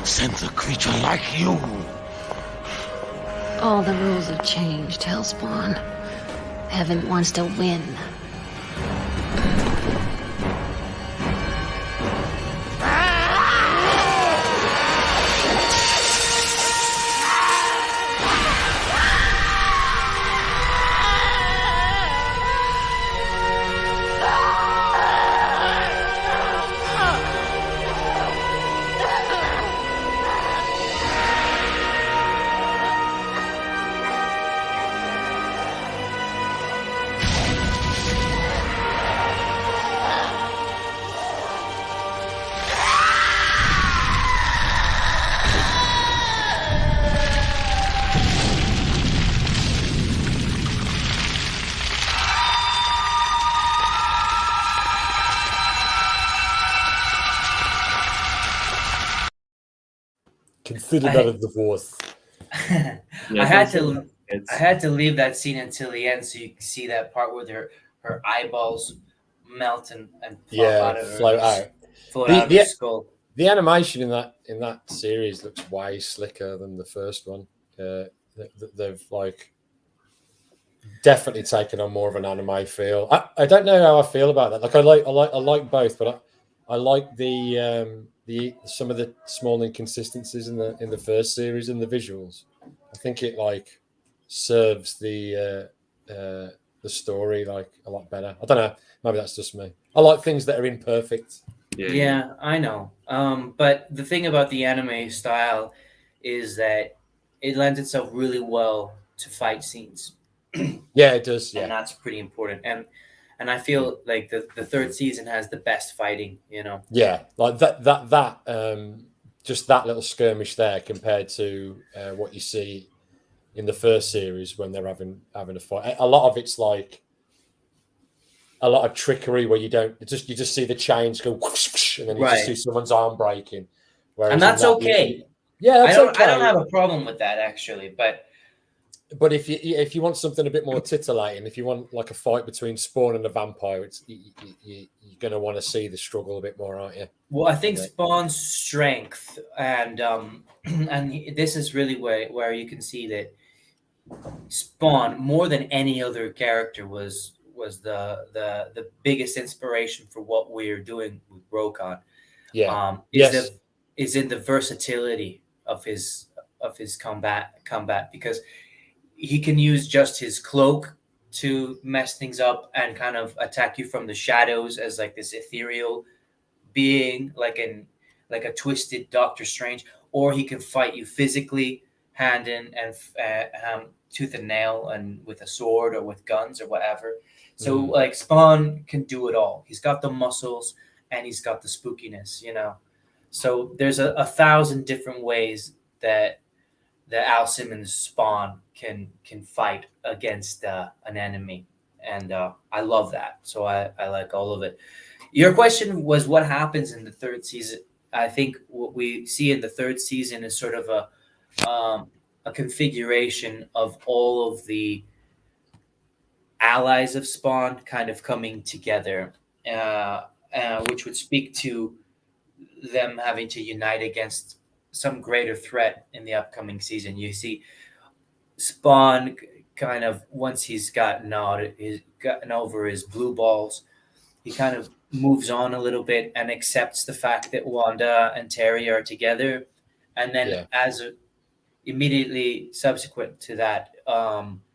Sent a creature like you. All the rules have changed, Hellspawn. Heaven wants to win. Consider that a divorce. I had to leave that scene until the end so you can see that part where her eyeballs melt and float out of her skull. The animation in that series looks way slicker than the first one. They've definitely taken on more of an anime feel. I don't know how I feel about that. Like I like both, but I like the some of the small inconsistencies in the first series and the visuals. I think it like serves the story like a lot better. I don't know. Maybe that's just me. I like things that are imperfect. Yeah, I know. But the thing about the anime style is that it lends itself really well to fight scenes. Yeah, it does. Yeah, and that's pretty important. And I feel like the third season has the best fighting. Yeah, like that just that little skirmish there compared to what you see in the first series when they're having a fight. A lot of it's like a lot of trickery where you just see the chains go whoosh, whoosh, and then you just see someone's arm breaking. Whereas and that's okay. Yeah, that's okay. I don't have a problem with that actually, but if you want something a bit more titillating, if you want like a fight between Spawn and a vampire, you're going to want to see the struggle a bit more, aren't you? Well, I think Spawn's strength and and this is really where you can see that Spawn, more than any other character, was the biggest inspiration for what we're doing with Rokon. Yeah. Is in the versatility of his combat because he can use just his cloak to mess things up and kind of attack you from the shadows as like this ethereal being, like a twisted Doctor Strange, or he can fight you physically, hand in and tooth and nail, and with a sword or with guns or whatever. So like Spawn can do it all. He's got the muscles and he's got the spookiness, So there's a 1,000 different ways that Al Simmons Spawn can fight against an enemy, and I love that. So I like all of it. Your question was what happens in the third season. I think what we see in the third season is sort of a configuration of all of the allies of Spawn kind of coming together, which would speak to them having to unite against some greater threat in the upcoming season. You see Spawn kind of, once he's gotten over his blue balls, he kind of moves on a little bit and accepts the fact that Wanda and Terry are together. And then immediately subsequent to that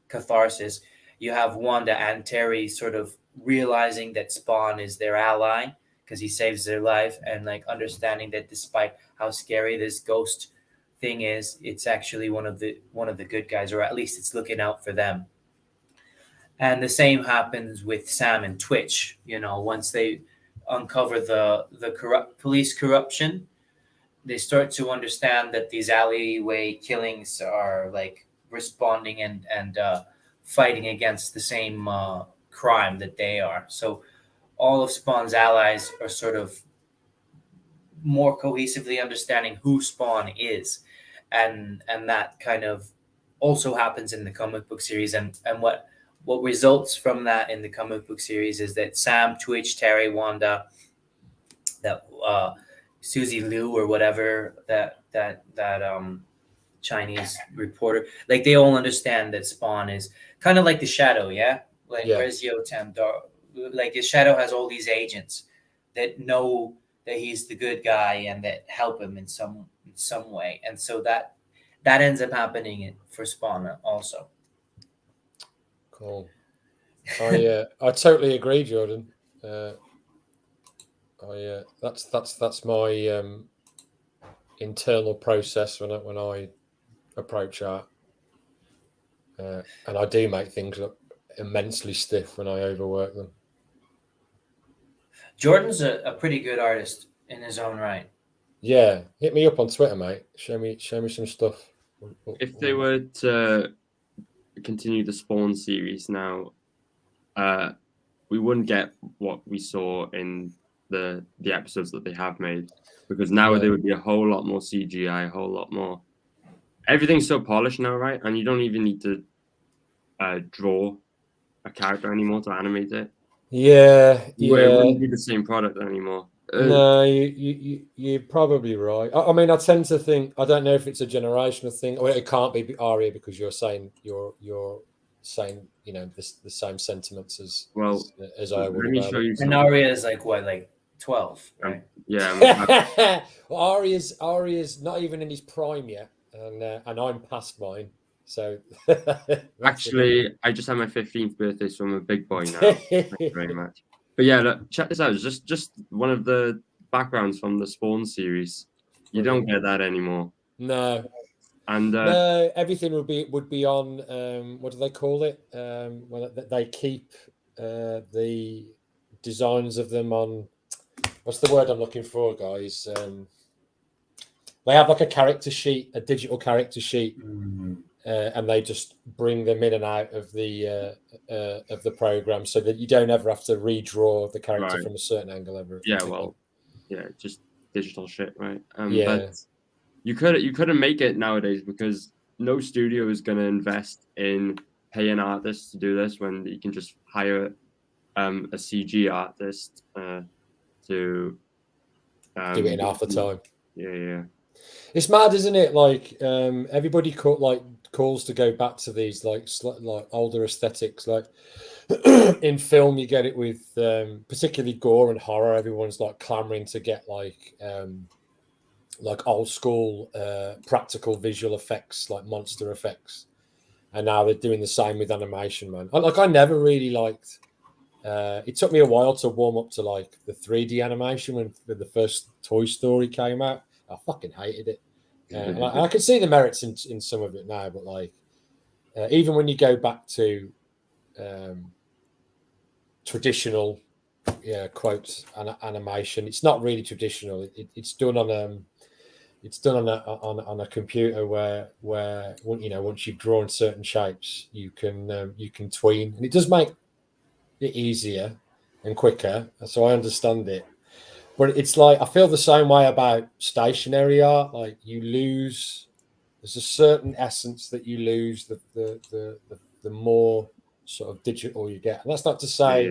catharsis, you have Wanda and Terry sort of realizing that Spawn is their ally because he saves their life, and like understanding that despite how scary this ghost thing is, it's actually one of the good guys, or at least it's looking out for them. And the same happens with Sam and Twitch. Once they uncover the police corruption, they start to understand that these alleyway killings are like responding and fighting against the same crime that they are. So all of Spawn's allies are sort of more cohesively understanding who Spawn is, and that kind of also happens in the comic book series. And what results from that in the comic book series is that Sam, Twitch, Terry, Wanda, that Susie Liu or whatever that Chinese reporter, like they all understand that Spawn is kind of like the Shadow, where's Yotam, like the Shadow has all these agents that know that he's the good guy and that help him in some way, and so that ends up happening for Spawn also. Cool. I totally agree, Jordan. That's my internal process when I approach art, and I do make things look immensely stiff when I overwork them. Jordan's a pretty good artist in his own right. Yeah, hit me up on Twitter, mate. Show me some stuff. If they were to continue the Spawn series now, we wouldn't get what we saw in the episodes that they have made, because now there would be a whole lot more CGI, a whole lot more. Everything's so polished now, right? And you don't even need to draw a character anymore to animate it. Yeah. It wouldn't be the same product anymore. No, you're probably right. I mean, I tend to think, I don't know if it's a generational thing, or it can't be Aria, because you're saying you're saying, you know, the same sentiments as Well, as I would. let me show you And something. Arya is like what, like 12, right? Yeah. Well, Arya's not even in his prime yet, and I'm past mine. So actually, I just had my 15th birthday, so I'm a big boy now. Thank you very much. But yeah, look, check this out. It's just one of the backgrounds from the Spawn series. You don't get that anymore. No. And no, everything would be on what do they call it? Well, they keep the designs of them on. What's the word I'm looking for, guys? They have like a character sheet, a digital character sheet, and they just bring them in and out of the program, so that you don't ever have to redraw the character from a certain angle ever. Yeah, well, yeah, just digital shit, right? Yeah. But you couldn't make it nowadays because no studio is going to invest in paying artists to do this when you can just hire a CG artist to do it in half the time. Yeah. It's mad, isn't it? Like everybody calls to go back to these like older aesthetics. Like in film, you get it with particularly gore and horror. Everyone's like clamoring to get like old school practical visual effects, like monster effects, and now they're doing the same with animation. Man, I never really liked. It took me a while to warm up to like the 3D animation when the first Toy Story came out. I fucking hated it. I can see the merits in some of it now, but like even when you go back to traditional, quote animation, it's not really traditional. It's done on a computer where once you've drawn certain shapes, you can tween, and it does make it easier and quicker. So I understand it. But it's like I feel the same way about stationary art. Like there's a certain essence that you lose the more sort of digital you get. And that's not to say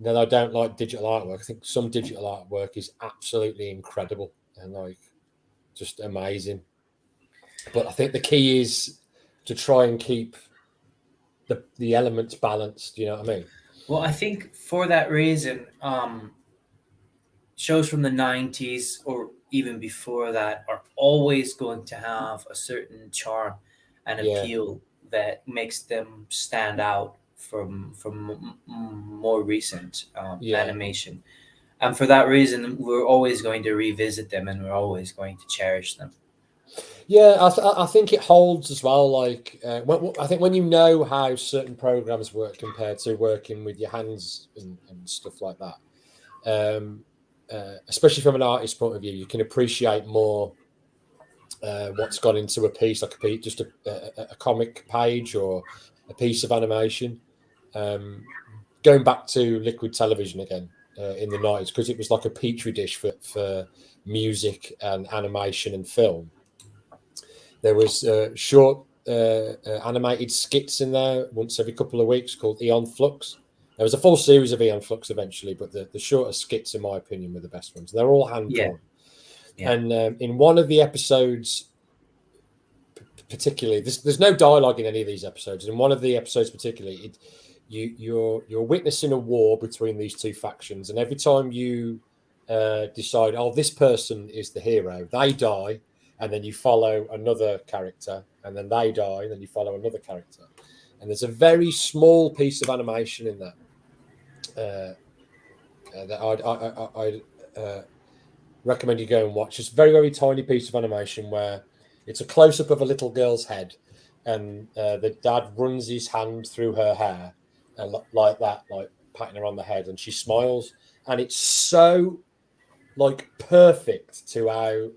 that I don't like digital artwork. I think some digital artwork is absolutely incredible and like just amazing. But I think the key is to try and keep the elements balanced. You know what I mean? Well, I think for that reason, shows from the 90s or even before that are always going to have a certain charm and appeal that makes them stand out from more recent animation. And for that reason, we're always going to revisit them and we're always going to cherish them. Yeah, I think it holds as well. Like, I think when you know how certain programs work compared to working with your hands and stuff like that, especially from an artist's point of view, you can appreciate more what's gone into a piece, like just a comic page or a piece of animation. Going back to liquid television again in the 90s, because it was like a petri dish for music and animation and film. There was short animated skits in there once every couple of weeks called Eon Flux. There was a full series of Eon Flux eventually, but the shorter skits, in my opinion, were the best ones. They're all hand drawn. Yeah. And in one of the episodes, particularly, there's no dialogue in any of these episodes. In one of the episodes, particularly, you're witnessing a war between these two factions, and every time you decide, oh, this person is the hero, they die. And then you follow another character, and then they die, and then you follow another character. And there's a very small piece of animation in that that I'd recommend you go and watch. It's a very, very tiny piece of animation where it's a close-up of a little girl's head, and the dad runs his hand through her hair, and like that, like patting her on the head, and she smiles. And it's so, like, perfect to how...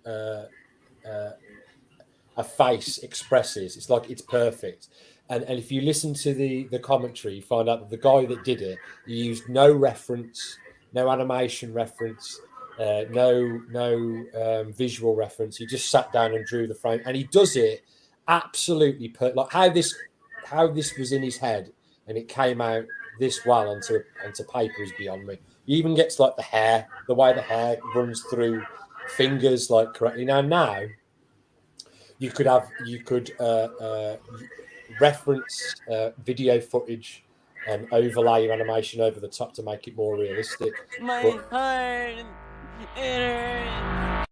a face expresses. It's like it's perfect. And if you listen to the commentary, you find out that the guy that did it, he used no reference, no animation reference, no visual reference. He just sat down and drew the frame, and he does it absolutely like how this was in his head and it came out this well onto paper is beyond me. He even gets like the way the hair runs through fingers like correctly. Now you could reference video footage and overlay your animation over the top to make it more realistic. My heart, it hurts.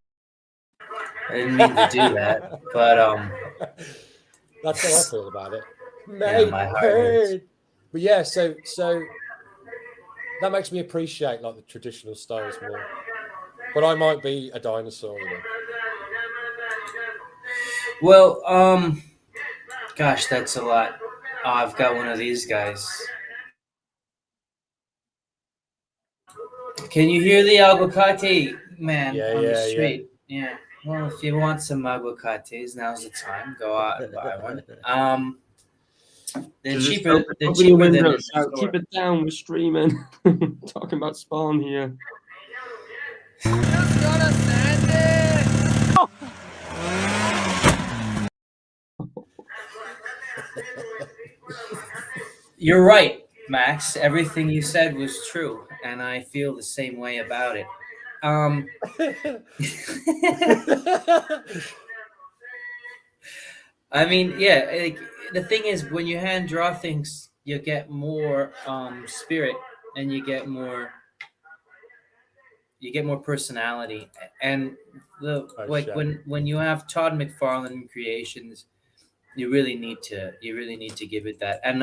I didn't mean to do that, but that's how I feel about it. Yeah, my heart hurts. But yeah, so that makes me appreciate like the traditional styles more. But I might be a dinosaur, you know. Well, gosh, that's a lot. Oh, I've got one of these guys. Can you hear the aguacate man on the street? Yeah. Well, if you want some aguacates, now's the time. Go out and buy one. They're cheaper. They're cheaper than in the store. Keep it down. We're streaming. Talking about Spawn here. Just gonna send it. Oh. You're right, Max. Everything you said was true, and I feel the same way about it. I mean, yeah. Like, the thing is, when you hand draw things, you get more spirit, and you get more personality. And when you have Todd McFarlane creations, you really need to give it that. And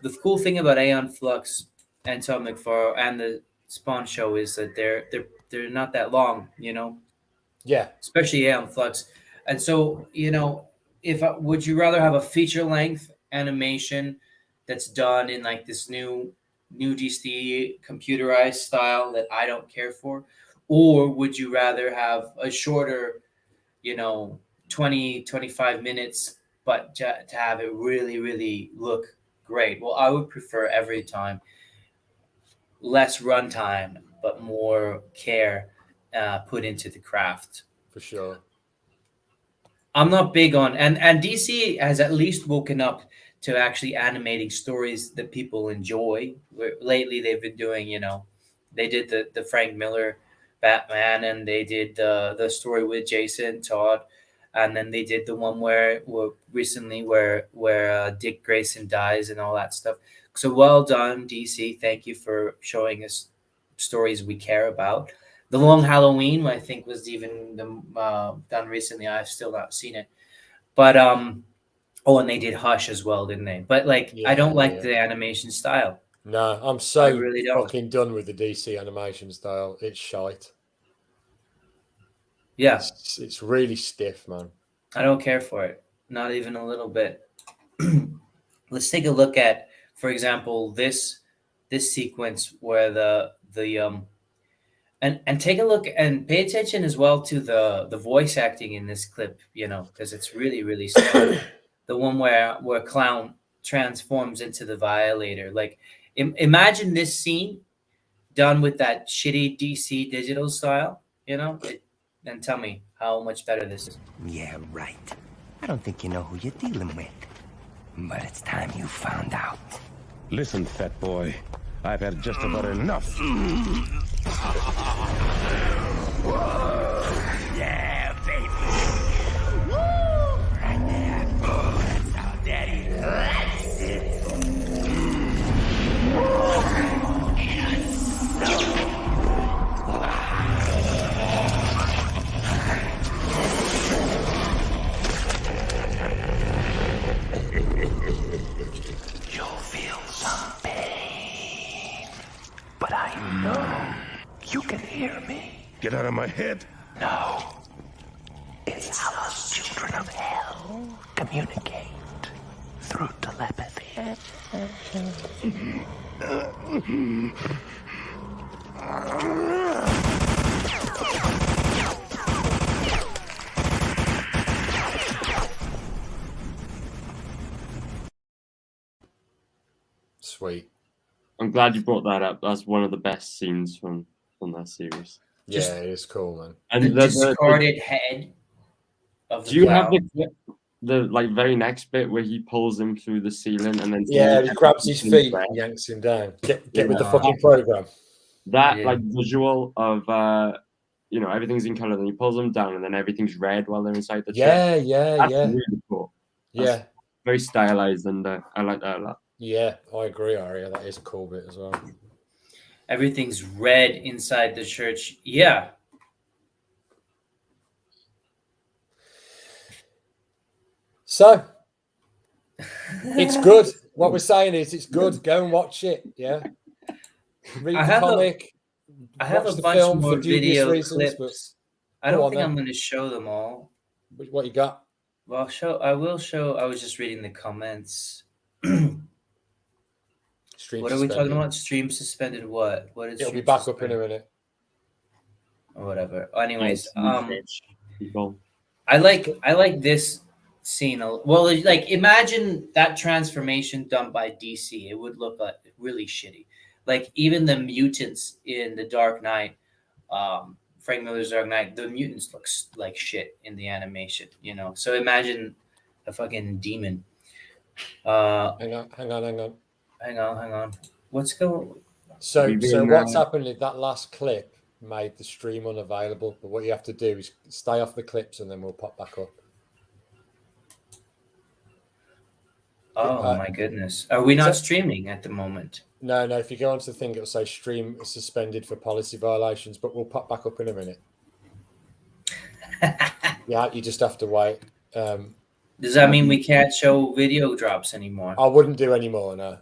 the cool thing about Aeon Flux and Todd McFarlane and the Spawn show is that they're not that long, you know. Yeah. Especially Aeon Flux. And so, you know, would you rather have a feature length animation that's done in like this new DC computerized style that I don't care for, or would you rather have a shorter, you know, 20-25 minutes, but to have it really, really look great? Well, I would prefer every time less runtime, but more care put into the craft. For sure. I'm not big on, and DC has at least woken up to actually animating stories that people enjoy. Lately, they've been doing, you know, they did the Frank Miller Batman, and they did the story with Jason Todd, and then they did the one where Dick Grayson dies and all that stuff. So well done, DC. Thank you for showing us stories we care about. The Long Halloween, I think, was even done recently. I've still not seen it, but and they did Hush as well, didn't they? But like, I don't like the animation style. No, I'm so fucking done with the DC animation style. It's shite. Yeah, it's really stiff, man. I don't care for it, not even a little bit. Let's take a look at, for example, this sequence where the and take a look and pay attention as well to the voice acting in this clip, you know, because it's really, really strong. The one where Clown transforms into the Violator. Like, imagine this scene done with that shitty DC digital style, you know, and tell me how much better this is. Yeah, right. I don't think you know who you're dealing with, but it's time you found out. Listen, fat boy. I've had just about enough. Yeah, baby. Woo! Right there. That's how Daddy likes it. You'll feel some pain, but I know you can hear me. Get out of my head. No. It's how us children of hell communicate through telepathy. Sweet. I'm glad you brought that up. That's one of the best scenes from that series. Yeah, it is cool, man. And the discarded head of the Do you Clown. have the like very next bit where he pulls him through the ceiling and then he grabs his feet and yanks him down. Get with the fucking program. That like visual of you know, everything's in color, then he pulls them down and then everything's red while they're inside the chair. That's really cool. Yeah. very stylized, and I like that a lot. Yeah, I agree, Aria. That is a cool bit as well. Everything's red inside the church. Yeah. So it's good. What we're saying is it's good. Go and watch it. Yeah. Read the comic. I have watch a the bunch film more for dubious video reasons. clips. But I don't on think then. I'm going to show them all. What you got? Well, I will show. I was just reading the comments. Stream what suspended. are we talking about? Stream suspended. What? What is? It'll be back up in a minute. Or whatever. Anyways, people. I like this scene. Well, like imagine that transformation done by DC. It would look like really shitty. Like even the mutants in the Dark Knight, Frank Miller's Dark Knight, the mutants looks like shit in the animation. You know, so imagine a fucking demon. Hang on. What's going? So what's happened is that last clip made the stream unavailable. But what you have to do is stay off the clips, and then we'll pop back up. Oh my goodness! Are we not streaming at the moment? No. If you go onto the thing, it'll say stream suspended for policy violations. But we'll pop back up in a minute. Yeah, you just have to wait. Does that mean we can't show video drops anymore? I wouldn't do any more, no.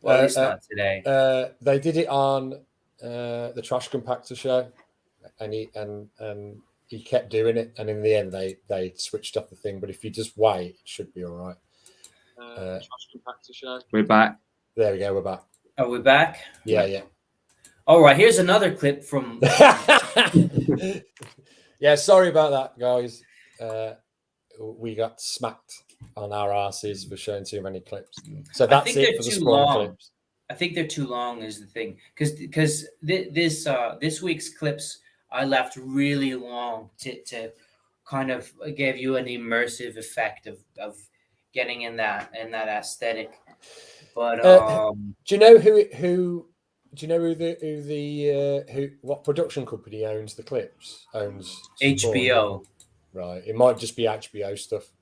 Well, at least not today. They did it on the Trash Compactor show, and he kept doing it, and in the end they switched off the thing. But if you just wait, it should be all right. Trash Compactor show. We're back. There we go. We're back. Are we back? Yeah. All right. Here's another clip from. Yeah, sorry about that, guys. We got smacked on our asses for showing too many clips. So that's it for the Spawn clips. I think they're too long is the thing. Because this week's clips I left really long to kind of give you an immersive effect of getting in that aesthetic. But do you know what production company owns the clips? Owns HBO. Right. It might just be HBO stuff.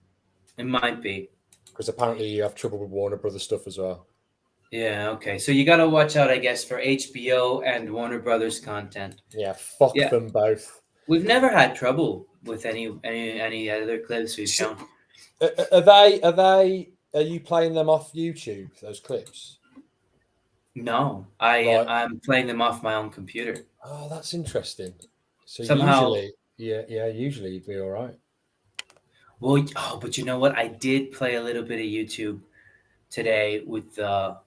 It might be. Because apparently you have trouble with Warner Brothers stuff as well. Yeah, okay. So you got to watch out, I guess, for HBO and Warner Brothers content. Yeah, fuck them both. We've never had trouble with any other clips we've shown. Are you playing them off YouTube, those clips? No, I'm playing them off my own computer. Oh, that's interesting. So somehow, usually you'd be all right. Well, but you know what? I did play a little bit of YouTube today with no,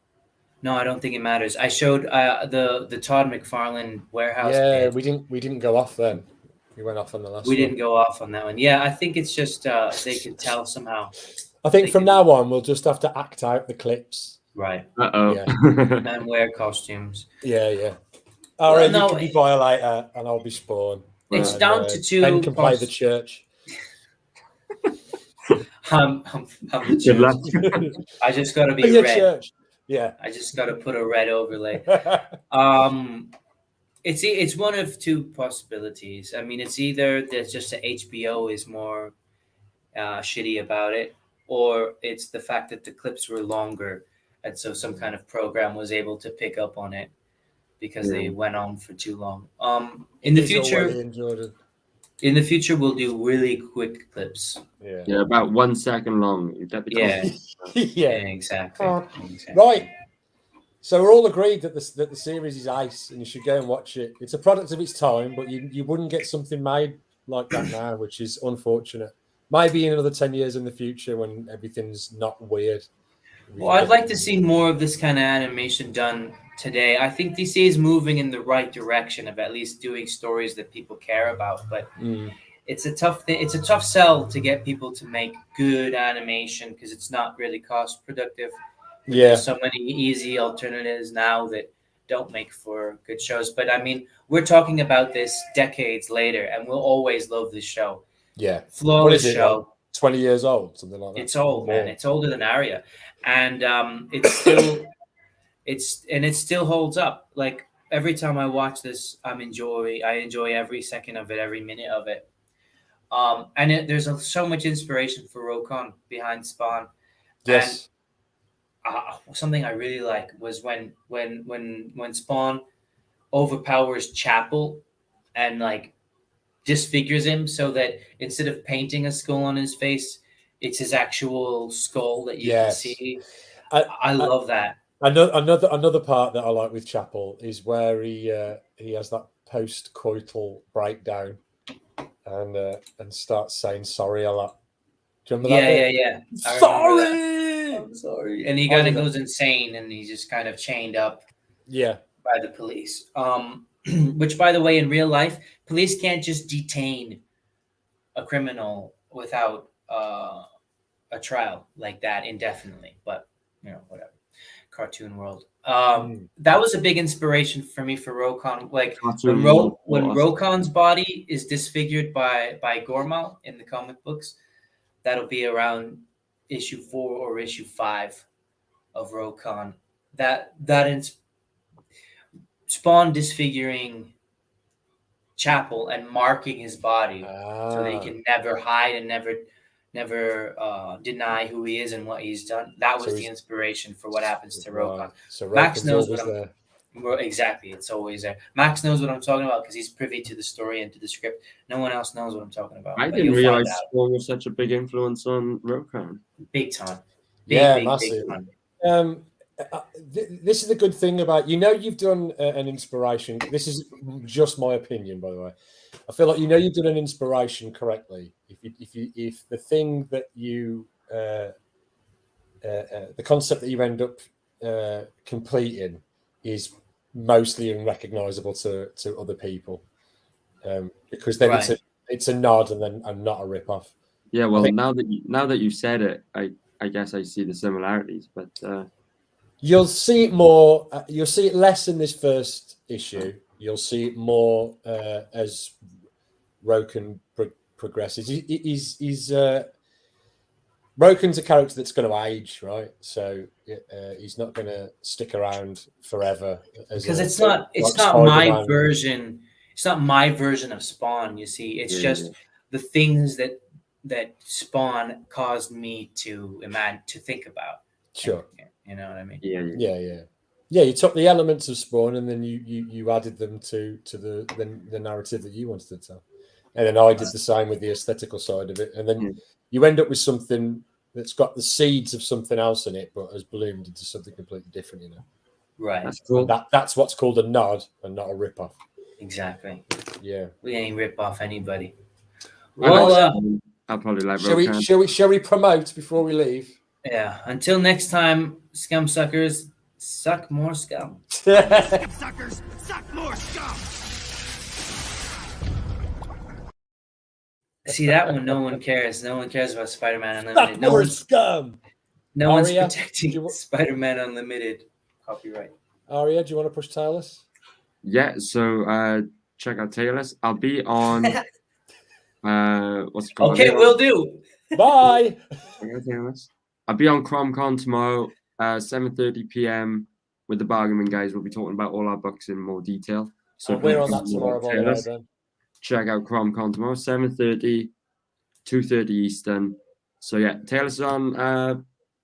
I don't think it matters. I showed the Todd McFarlane warehouse. Yeah, we didn't go off then. We went off on the last. We didn't go off on that one. Yeah, I think it's just they could tell somehow. I think from now on we'll just have to act out the clips. Right. Yeah. And wear costumes. Yeah. All right, you can be Violator and I'll be Spawn. It's down to two. Ben can play the church. I'm the church. I just got to be red. Church. Yeah. I just got to put a red overlay. It's one of two possibilities. I mean, it's either there's just the HBO is more shitty about it, or it's the fact that the clips were longer, and so some kind of program was able to pick up on it because they went on for too long. In the future, we'll do really quick clips. Yeah, about 1 second long. Yeah, exactly. Right. So we're all agreed that the series is ice and you should go and watch it. It's a product of its time, but you wouldn't get something made like that now, which is unfortunate. Maybe in another 10 years in the future when everything's not weird. Well, I'd like to see more of this kind of animation done today. I think DC is moving in the right direction of at least doing stories that people care about, but it's a tough thing. It's a tough sell to get people to make good animation because it's not really cost productive. Yeah. There's so many easy alternatives now that don't make for good shows. But I mean, we're talking about this decades later, and we'll always love this show. Yeah. Flawless show. Like 20 years old, something like that. It's old, man. It's older than Arya. And it's still it still holds up. Like every time I watch this, I enjoy every second of it, every minute of it. And there's so much inspiration for Rokon behind Spawn. Yes. And something I really like was when Spawn overpowers Chapel and like disfigures him so that instead of painting a skull on his face, it's his actual skull that you can see. I love that. Another part that I like with Chapel is where he has that post-coital breakdown and starts saying sorry a lot. Do you remember that bit? Yeah. Sorry! I'm sorry. And he kind of goes insane and he's just kind of chained up by the police. Which, by the way, in real life, police can't just detain a criminal without a trial like that indefinitely. But, whatever. Cartoon world. That was a big inspiration for me for Rokon. Like when Rokon's body is disfigured by Gormal in the comic books, that'll be around issue 4 or issue 5 of Rokon. That Spawn disfiguring Chapel and marking his body so that he can never hide and never deny who he is and what he's done. That was the inspiration for what happens to Rokon. So Max knows what there. Exactly, it's always there. Max knows what I'm talking about because he's privy to the story and to the script. No one else knows what I'm talking about. I didn't realize Spawn was such a big influence on Rokon. Big time. Massive. Big time. This is the good thing about you've done an inspiration. This is just my opinion, by the way. I feel like you've done an inspiration correctly. If the thing that you the concept that you end up completing is mostly unrecognizable to other people, because then it's a nod and not a rip off. Yeah, well, now that you've said it, I guess I see the similarities, but you'll see it more. You'll see it less in this first issue. You'll see it more as Rokon progresses. He's Roken's a character that's going to age, right? So he's not going to stick around forever. Because it's not my version. It's not my version of Spawn. You see, it's just the things that Spawn caused me to think about. Sure, you know what I mean. Yeah. You took the elements of Spawn and then you added them to the narrative that you wanted to tell, and then I did the same with the aesthetical side of it, and then you end up with something that's got the seeds of something else in it, but has bloomed into something completely different. Right. That's cool. That's what's called a nod and not a rip off. Exactly. Yeah. We ain't rip off anybody. Well, I'll probably like. Shall we promote before we leave? Yeah. Until next time, scum suckers, suck more scum. Suckers, suck more scum. See that one? No one cares. No one cares about Spider-Man Unlimited. No one's scum. No one's protecting Spider-Man Unlimited copyright. Aria, do you want to push Taylor's? Yeah. So check out Taylor's. I'll be on. What's it called? Okay, we'll do. Bye. I'll be on CromCon tomorrow, 7:30 p.m. with the Bargain guys. We'll be talking about all our books in more detail. So we're on that tomorrow, by the way, then. Check out CromCon tomorrow, 7:30, 2:30 Eastern. So yeah, Taylor's on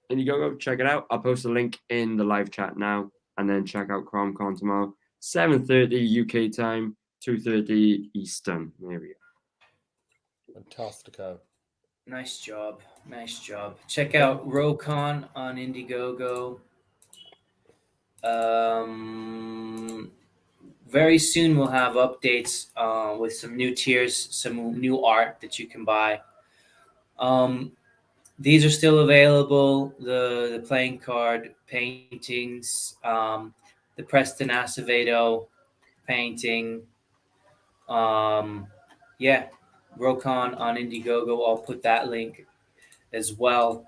Indiegogo. Check it out. I'll post a link in the live chat now, and then check out CromCon tomorrow, 7:30 UK time, 2:30 Eastern. There we go. Fantastico. Nice job. Check out Rokon on Indiegogo. Very soon we'll have updates with some new tiers, some new art that you can buy. These are still available. The playing card paintings, the Preston Acevedo painting. Rokon on Indiegogo. I'll put that link as well.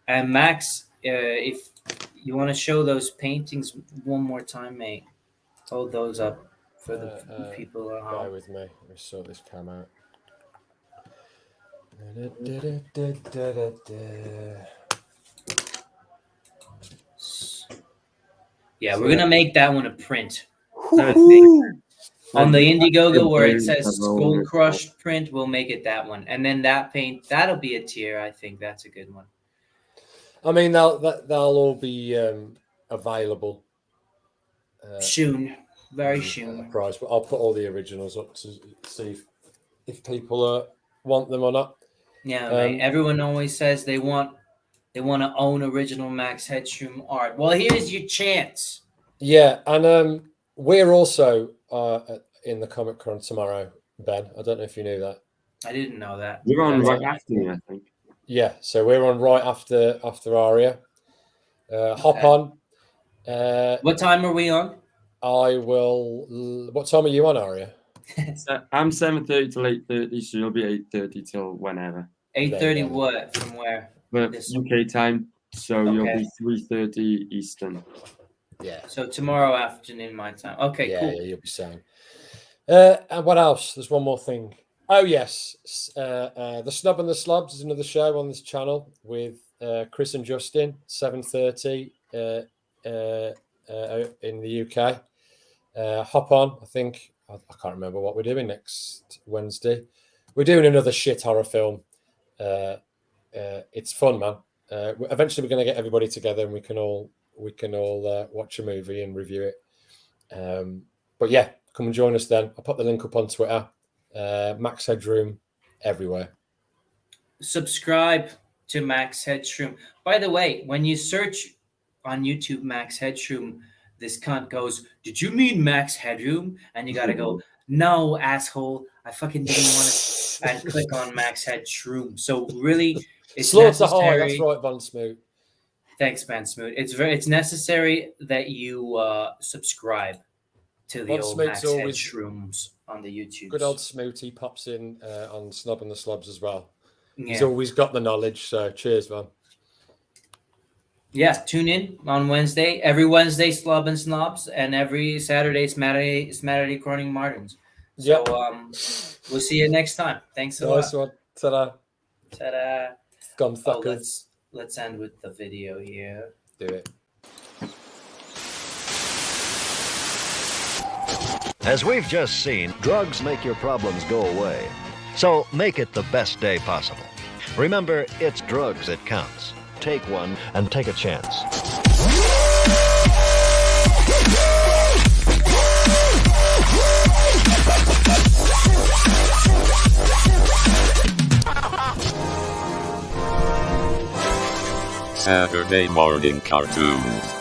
And Max, if you want to show those paintings one more time, mate, hold those up for the people at home. Bear with me. Let me sort this cam out. Yeah, we're gonna make that one a print. On the Indiegogo where it says Skull Crush print, we'll make it that one. And then that paint, that'll be a tier. I think that's a good one. I mean, they'll all be available soon, very soon. Price, but I'll put all the originals up to see if people want them or not. Yeah, mate. Everyone always says they want to own original Max Headroom art. Well, here's your chance. Yeah, and we're also in the Comic Con tomorrow, Ben. I don't know if you knew that. I didn't know that. We're on right after me, I think. Yeah, so we're on right after Aria. Hop on. What time are we on? I will. What time are you on, Aria? I'm 7:30 till 8:30, so you'll be 8:30 till whenever. 8:30 what? From where? But UK time, so you'll be 3:30 Eastern. Yeah. So tomorrow afternoon my time. Okay, cool. Yeah, you'll be saying. And what else? There's one more thing. Oh yes, the Snub and the Slobs is another show on this channel with Chris and Justin, 7:30 in the UK. Hop on. I think I can't remember what we're doing next Wednesday. We're doing another shit horror film. It's fun, man. Eventually, we're going to get everybody together and we can all watch a movie and review it. But yeah, come and join us then. I'll put the link up on Twitter. Max Headroom everywhere. Subscribe to Max Headroom. By the way, when you search on YouTube Max Headroom, this cunt goes, "Did you mean Max Headroom?" And you gotta go, "No, asshole, I fucking didn't want to," and click on Max Headroom. So really, it's necessary. That's right, Von Smoot. Thanks, man, Smoot. It's necessary that you subscribe to the old Max Headrooms on the YouTube. Good old Smooty pops in on Snub and the Slobs as well. Yeah. He's always got the knowledge. So cheers, man. Yeah, tune in on Wednesday. Every Wednesday, Slob and Snobs, and every Saturday, Smatterday Croning Martins. So we'll see you next time. Thanks a lot. Nice one. Ta-da. Ta-da. Gumsuckers. Let's end with the video here. Do it. As we've just seen, drugs make your problems go away. So make it the best day possible. Remember, it's drugs that counts. Take one and take a chance. Saturday morning cartoons.